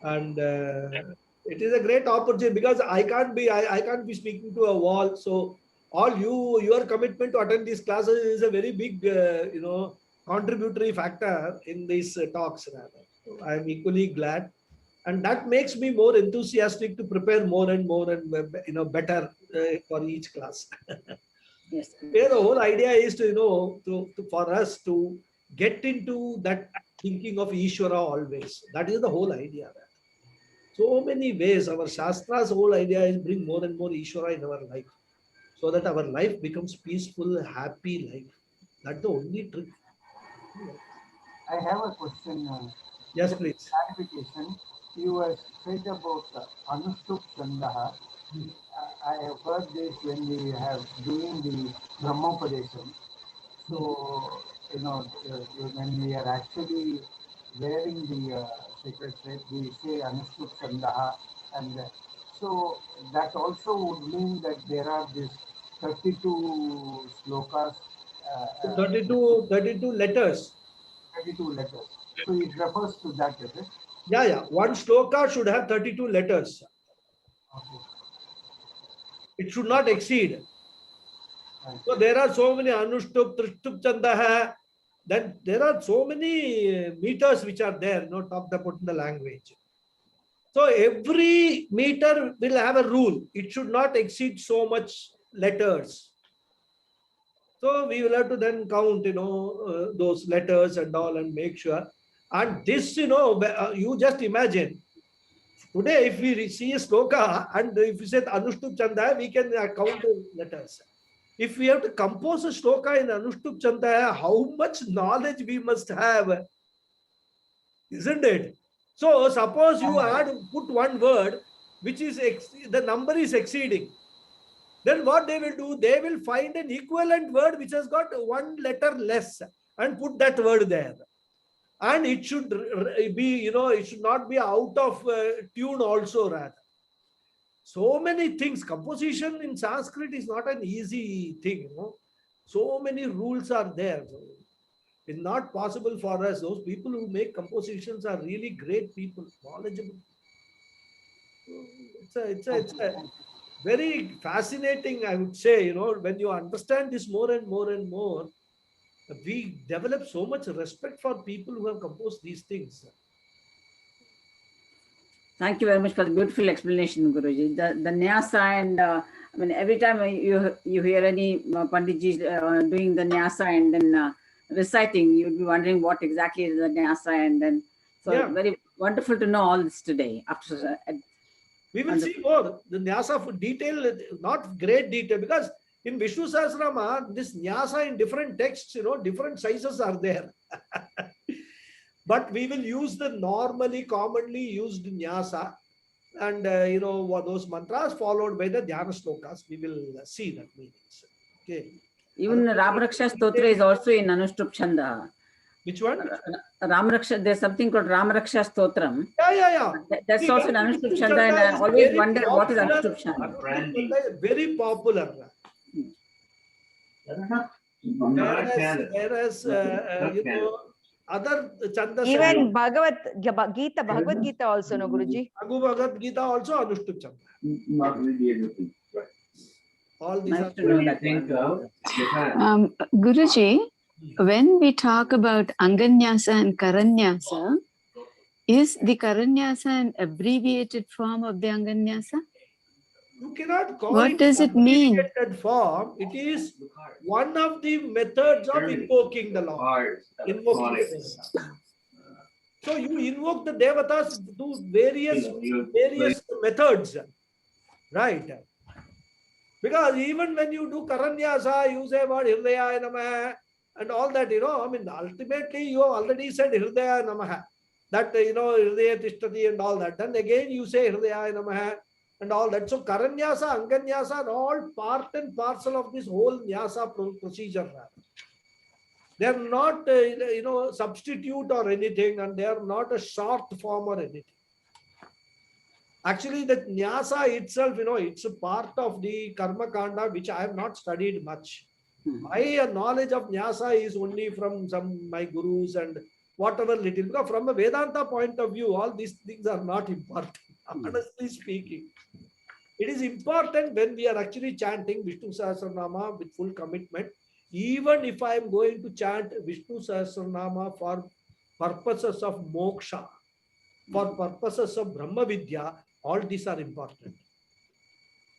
And it is a great opportunity because I can't be speaking to a wall. So all your commitment to attend these classes is a very big contributory factor in these talks. Rather, so I am equally glad, and that makes me more enthusiastic to prepare more and more and better for each class. Yes. Where the whole idea is to for us to get into that thinking of Ishvara always. That is the whole idea. So many ways our Shastra's whole idea is bring more and more Ishvara in our life, so that our life becomes peaceful, happy life. That's the only trick. I have a question. Yes, please. Clarification. You have said about Anushtup Chandaha. I have heard this when we have doing the Brahmopadesham. So, when we are actually wearing the sacred thread, we say Anushtup Chandaha. And so that also would mean that there are these 32 slokas. 32 letters. 32 letters. So it refers to that, is it? Yeah. One sloka should have 32 letters. Okay. It should not exceed. Right. So there are so many Anushtup, Trishtup Chandaha. Then there are so many meters which are there, talked about in the language. So every meter will have a rule. It should not exceed so much letters. So we will have to then count, those letters and all and make sure. And this, you just imagine. Today, if we see a sloka and if we said Anushtup Chanda, we can count the letters. If we have to compose a sloka in Anushtup Chanda, how much knowledge we must have, isn't it? So suppose you put one word which is the number is exceeding. Then what they will do? They will find an equivalent word which has got one letter less and put that word there. And it should be, it should not be out of tune also rather. So many things. Composition in Sanskrit is not an easy thing, So many rules are there. So it's not possible for us. Those people who make compositions are really great people, knowledgeable. It's a very fascinating, I would say, when you understand this more and more and more, we develop so much respect for people who have composed these things. Thank you very much for the beautiful explanation, Guruji. The Nyasa and every time you hear any Panditji doing the Nyasa and then reciting, you'll be wondering what exactly is the Nyasa and then. So very wonderful to know all this today. We will see more. The Nyasa for detail, not great detail, because in Vishnu Sahasranama, this Nyasa in different texts, different sizes are there. But we will use the commonly used Nyasa and, those mantras followed by the Dhyana slokas. We will see that meanings. Okay. Even Ramraksha Stotra is also in Anushtup Chanda. Which one? Ramraksha, there's something called Ramraksha Stotram. Yeah. That's also in Anushtup Chanda, and I always wonder what is Anushtup Chanda. Very popular. Whereas other chandas, Even Bhagavad Gita also, no, Guruji? Bhagavad Gita also Anushtup chanda. Not really everything. All these Nice are to know that. Guruji, when we talk about Anganyasa and Karanyasa, is the Karanyasa an abbreviated form of the Anganyasa? You cannot call What it does it mean? abbreviated form. It is one of the methods of invoking the Lord. Invoking the Devatas. So you invoke the Devatas through various methods, right? Because even when you do Karanyasa, you say about Hridaya Namaha and all that, I mean, ultimately you have already said Hridaya Namaha. That, Hridaya Tishtati and all that. Then again you say Hridaya Namaha and all that. So Karanyasa, Anganyasa are all part and parcel of this whole Nyasa procedure. They are not, substitute or anything, and they are not a short form or anything. Actually, the Nyasa itself, it's a part of the Karma Kanda, which I have not studied much. My knowledge of Nyasa is only from my gurus and whatever little. Because from a Vedanta point of view, all these things are not important, honestly speaking. It is important when we are actually chanting Vishnu Sahasranama with full commitment. Even if I am going to chant Vishnu Sahasranama for purposes of moksha, for purposes of Brahma Vidya, all these are important.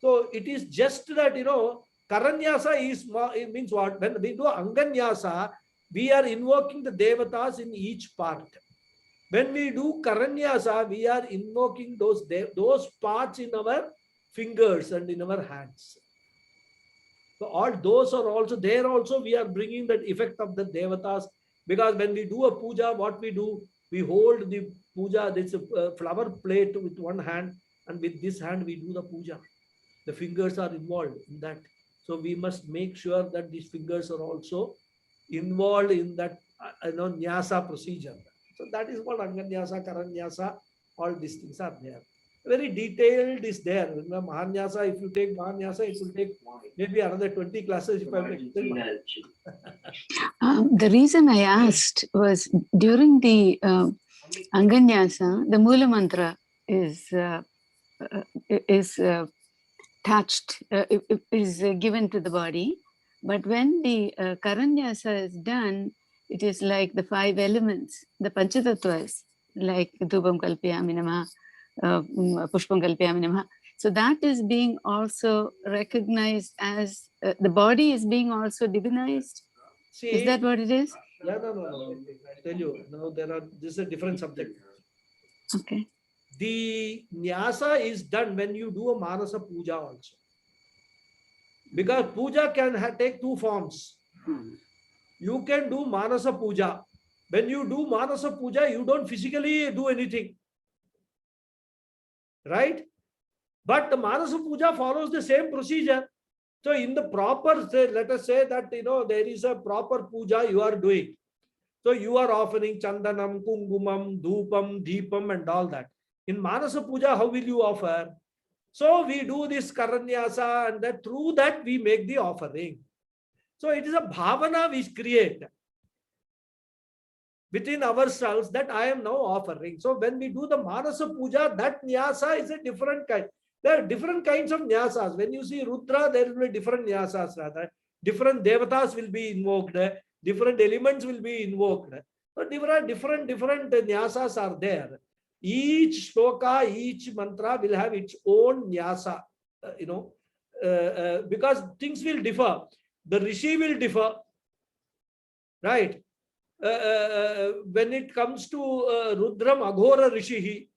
So it is just that, Karanyasa it means what? When we do Anganyasa, we are invoking the Devatas in each part. When we do Karanyasa, we are invoking those parts in our fingers and in our hands. So all those are also there. Also, we are bringing that effect of the Devatas, because when we do a puja, what we do, we hold the puja. There's a flower plate with one hand, and with this hand we do the puja. The fingers are involved in that. So we must make sure that these fingers are also involved in that Nyasa procedure. So that is what Anganyasa, Karanyasa, all these things are there. Very detailed is there. In the Mahanyasa, if you take Mahanyasa, it will take maybe another 20 classes if I explain. The reason I asked was during the Anganyasa, the Mula Mantra is touched, is given to the body. But when the Karanyasa is done, it is like the 5 elements, the Panchatattvas, like Dhubam Kalpiyami Namaha, Pushpam Kalpiyami Namaha. So that is being also recognized as the body is being also divinized. See, is that what it is? No. I tell you, now this is a different subject. Okay. The Nyasa is done when you do a Manasa Puja also. Because puja can take 2 forms. You can do Manasa Puja. When you do Manasa Puja, you don't physically do anything. Right? But the Manasa Puja follows the same procedure. So in the proper, let us say that, there is a proper puja you are doing. So you are offering Chandanam, Kungumam, Dhupam, Deepam and all that. In Manasa Puja, how will you offer? So we do this Karanyasa, and that through that we make the offering. So it is a bhavana we create within ourselves that I am now offering. So when we do the Manasa Puja, that Nyasa is a different kind. There are different kinds of Nyasas. When you see Rudra, there will be different Nyasas rather. Different Devatas will be invoked. Different elements will be invoked. So different Nyasas are there. Each shloka, each mantra will have its own Nyasa, because things will differ. The Rishi will differ, right? When it comes to Rudram, Aghora Rishi,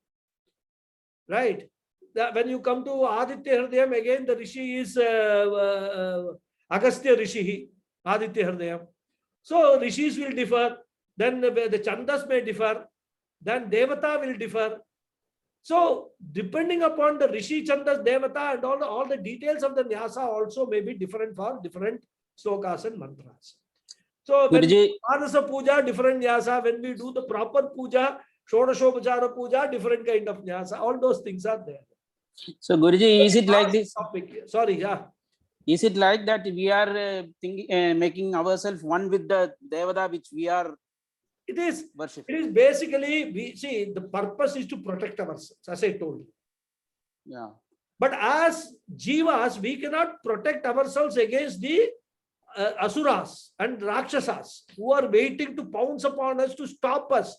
right? When you come to Aditya Hridayam, again the Rishi is Agastya Rishi, Aditya Hridayam. So Rishis will differ, then the Chandas may differ, then Devata will differ. So depending upon the Rishi, Chandas, Devata and all the details of the Nyasa also may be different for different slokas and mantras. So when Manasa Puja, different Nyasa. When we do the proper Puja, Shodashopachara Puja, different kind of Nyasa. All those things are there. So Guruji, is it like this? Topic. Sorry, yeah. Is it like that we are making ourselves one with the Devata which we are It is worshipping? basically, we see the purpose is to protect ourselves, as I told you. Yeah. But as jivas, we cannot protect ourselves against the asuras and rakshasas who are waiting to pounce upon us to stop us.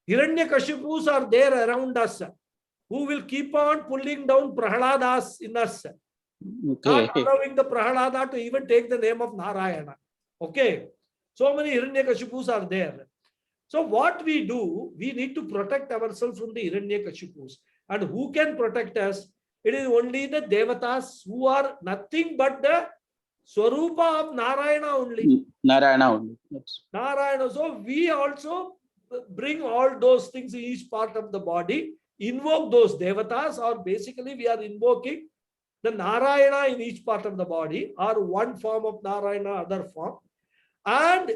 Hiranyakashipus are there around us, who will keep on pulling down Prahaladas in us, Okay. not allowing the Prahalada to even take the name of Narayana. Okay, so many Hiranyakashipus are there. So what we do, we need to protect ourselves from the Hiranyakashipus. And who can protect us? It is only the Devatas who are nothing but the Swarupa of Narayana only. Narayana only. Yes. Narayana. So we also bring all those things in each part of the body, invoke those Devatas, or basically we are invoking the Narayana in each part of the body, or one form of Narayana, other form, and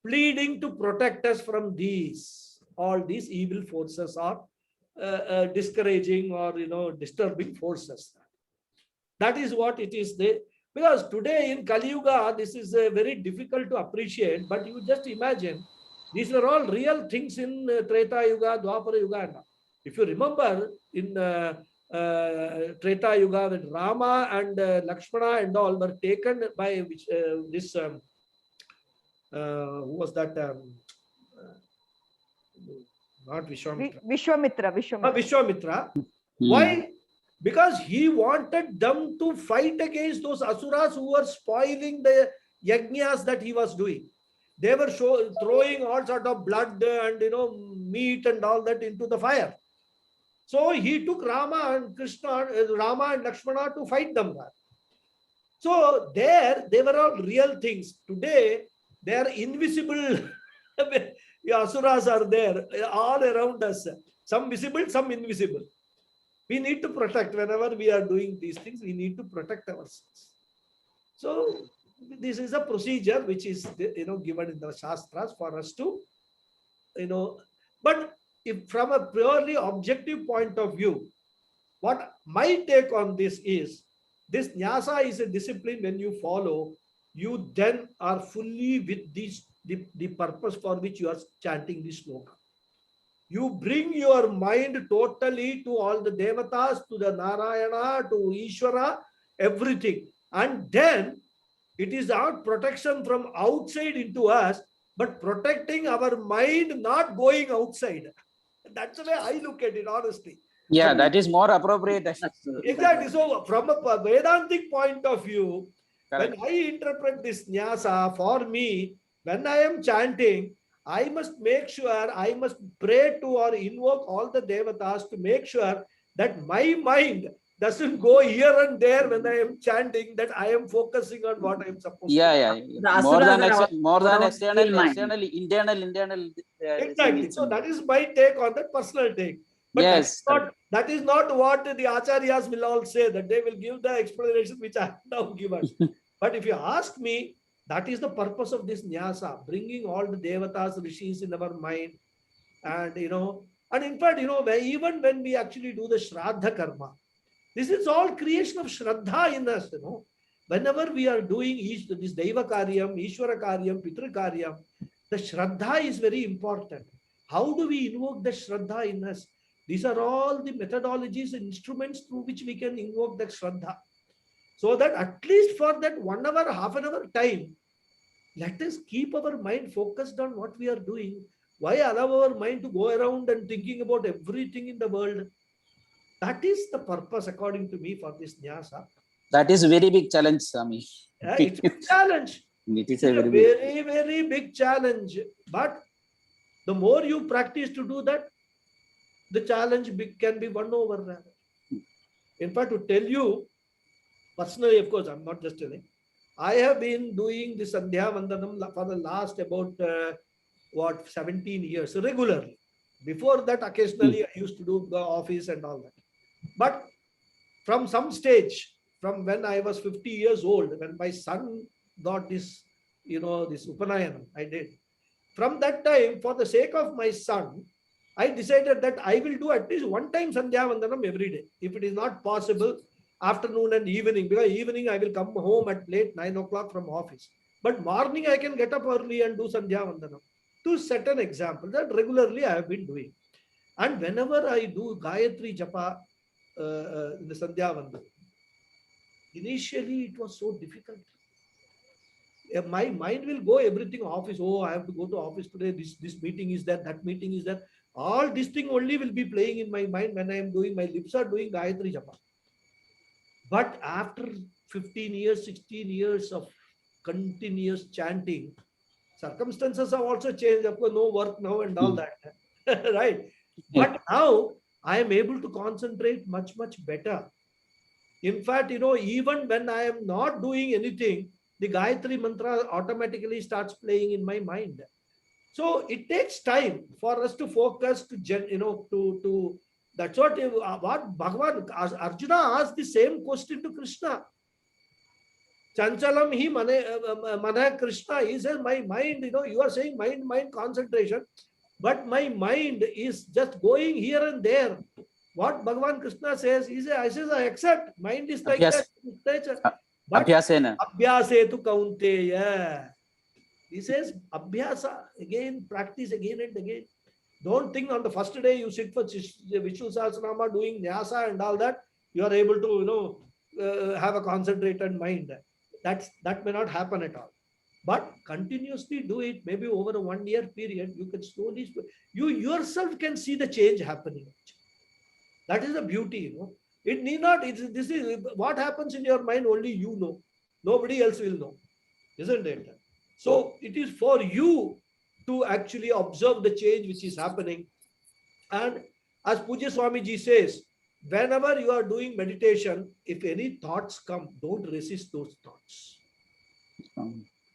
pleading to protect us from these, all these evil forces or discouraging or disturbing forces. That is what it is there. Because today in Kali Yuga, this is very difficult to appreciate, but you just imagine, these were all real things in Treta Yuga, Dwapara Yuga. If you remember in Treta Yuga, when Rama and Lakshmana and all were taken by this, who was that? Not Vishwamitra. Vishwamitra. Why? Because he wanted them to fight against those asuras who were spoiling the yajnas that he was doing. They were throwing all sort of blood and meat and all that into the fire. So he took Rama and Lakshmana to fight them. So there, they were all real things. Today, they are invisible. The asuras are there all around us. Some visible, some invisible. We need to protect. Whenever we are doing these things, we need to protect ourselves. So this is a procedure which is given in the Shastras for us to but if from a purely objective point of view, what my take on this is, this nyasa is a discipline. When you follow, you then are fully with the purpose for which you are chanting this sloka. You bring your mind totally to all the devatas, to the Narayana, to Ishvara, everything. And then it is not protection from outside into us, but protecting our mind not going outside. That's the way I look at it, honestly. Yeah, that is more appropriate. Exactly. So from a Vedantic point of view, Correct. when I interpret this nyasa, for me, when I am chanting, I must make sure, I must pray to or invoke all the devatas to make sure that my mind doesn't go here and there when I am chanting, that I am focusing on what I am supposed to. Yeah. More than external, internal. Exactly. So that is my take on that, personal take. But yes, that is not what the acharyas will all say, that they will give the explanation which I have now given. But if you ask me, that is the purpose of this nyasa, bringing all the devatas, rishis in our mind. And, and in fact, even when we actually do the shraddha karma, this is all creation of shraddha in us, Whenever we are doing this daiva karyam, ishvara karyam, pitru karyam, the shraddha is very important. How do we invoke the shraddha in us? These are all the methodologies and instruments through which we can invoke that shraddha. So that at least for that 1 hour, half an hour time, let us keep our mind focused on what we are doing. Why allow our mind to go around and thinking about everything in the world? That is the purpose, according to me, for this nyasa. That is a very big challenge, Swami. It's a challenge. It is a very, very big challenge. But the more you practice to do that, the challenge can be won over. In fact, to tell you, personally, of course, I'm not just telling. I have been doing the Sandhya Vandanam for the last about 17 years regularly. Before that, occasionally I used to do the office and all that. But from some stage, from when I was 50 years old, when my son got this, this Upanayanam, I did. From that time, for the sake of my son, I decided that I will do at least one time Sandhya Vandanam every day. If it is not possible, afternoon and evening, because evening I will come home at late 9 o'clock from office. But morning I can get up early and do Sandhya Vandanam. To set an example that regularly I have been doing. And whenever I do Gayatri Japa in the Sandhya Vandanam, initially it was so difficult. My mind will go everything office. Oh, I have to go to office today. This meeting is that meeting is that. All this thing only will be playing in my mind when I am doing, my lips are doing Gayatri Japa. But after 15 years, 16 years of continuous chanting, circumstances have also changed. Of course, no work now and all that. Right? But now I am able to concentrate much, much better. In fact, even when I am not doing anything, the Gayatri mantra automatically starts playing in my mind. So it takes time for us to focus to that's what Bhagavan, Arjuna asked the same question to Krishna. Chanchalam hi mana Krishna. He says, my mind, you are saying mind concentration, but my mind is just going here and there. What Bhagavan Krishna says, I accept. Mind is like that. But abhyase tu kaunteya. He says, abhyasa, again, practice again and again. Don't think on the first day you sit for Vishnu Sahasranamam doing nyasa and all that, you are able to, have a concentrated mind. That may not happen at all. But continuously do it, maybe over a 1 year period, you can slowly, you yourself can see the change happening. That is the beauty, It need not, this is what happens in your mind, only you know. Nobody else will know. Isn't it? So it is for you to actually observe the change which is happening. And as Pujya Swamiji says, whenever you are doing meditation, if any thoughts come, don't resist those thoughts.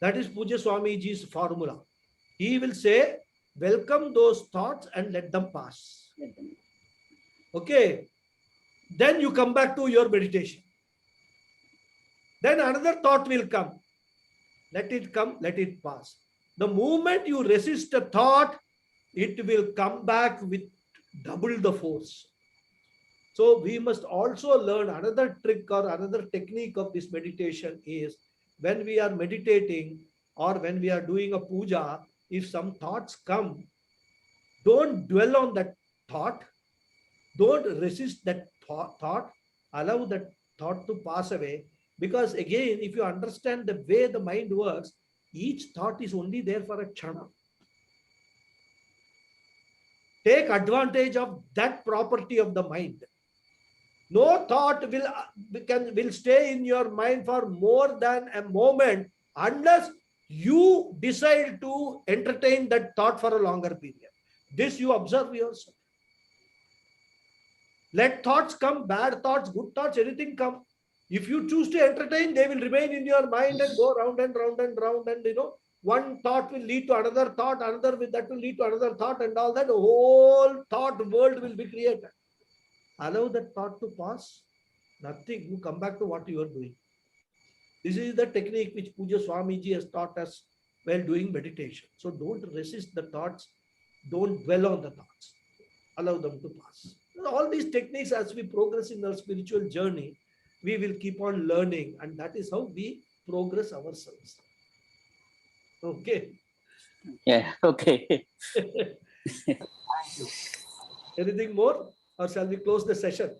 That is Pujya Swamiji's formula. He will say, welcome those thoughts and let them pass. Okay. Then you come back to your meditation. Then another thought will come. Let it come, let it pass. The moment you resist a thought, it will come back with double the force. So we must also learn another trick or another technique of this meditation is when we are meditating or when we are doing a puja, if some thoughts come, don't dwell on that thought. Don't resist that thought. Allow that thought to pass away. Because again, if you understand the way the mind works, each thought is only there for a chana. Take advantage of that property of the mind. No thought will stay in your mind for more than a moment unless you decide to entertain that thought for a longer period. This you observe yourself. Let thoughts come, bad thoughts, good thoughts, anything come. If you choose to entertain, they will remain in your mind and go round and round and round. And one thought will lead to another thought, that will lead to another thought, and all that. The whole thought world will be created. Allow that thought to pass. Nothing. You come back to what you are doing. This is the technique which Pujya Swamiji has taught us while doing meditation. So don't resist the thoughts. Don't dwell on the thoughts. Allow them to pass. All these techniques, as we progress in our spiritual journey, we will keep on learning, and that is how we progress ourselves. Okay. Yeah, okay. Thank you. Anything more, or shall we close the session?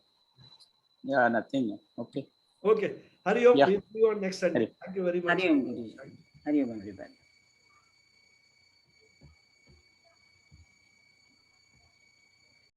Yeah, nothing. Okay. Okay. Hari Om. Yeah. We'll see you on next Sunday. Hari. Thank you very much. Hari Om, Guruji. Hari Om, everybody.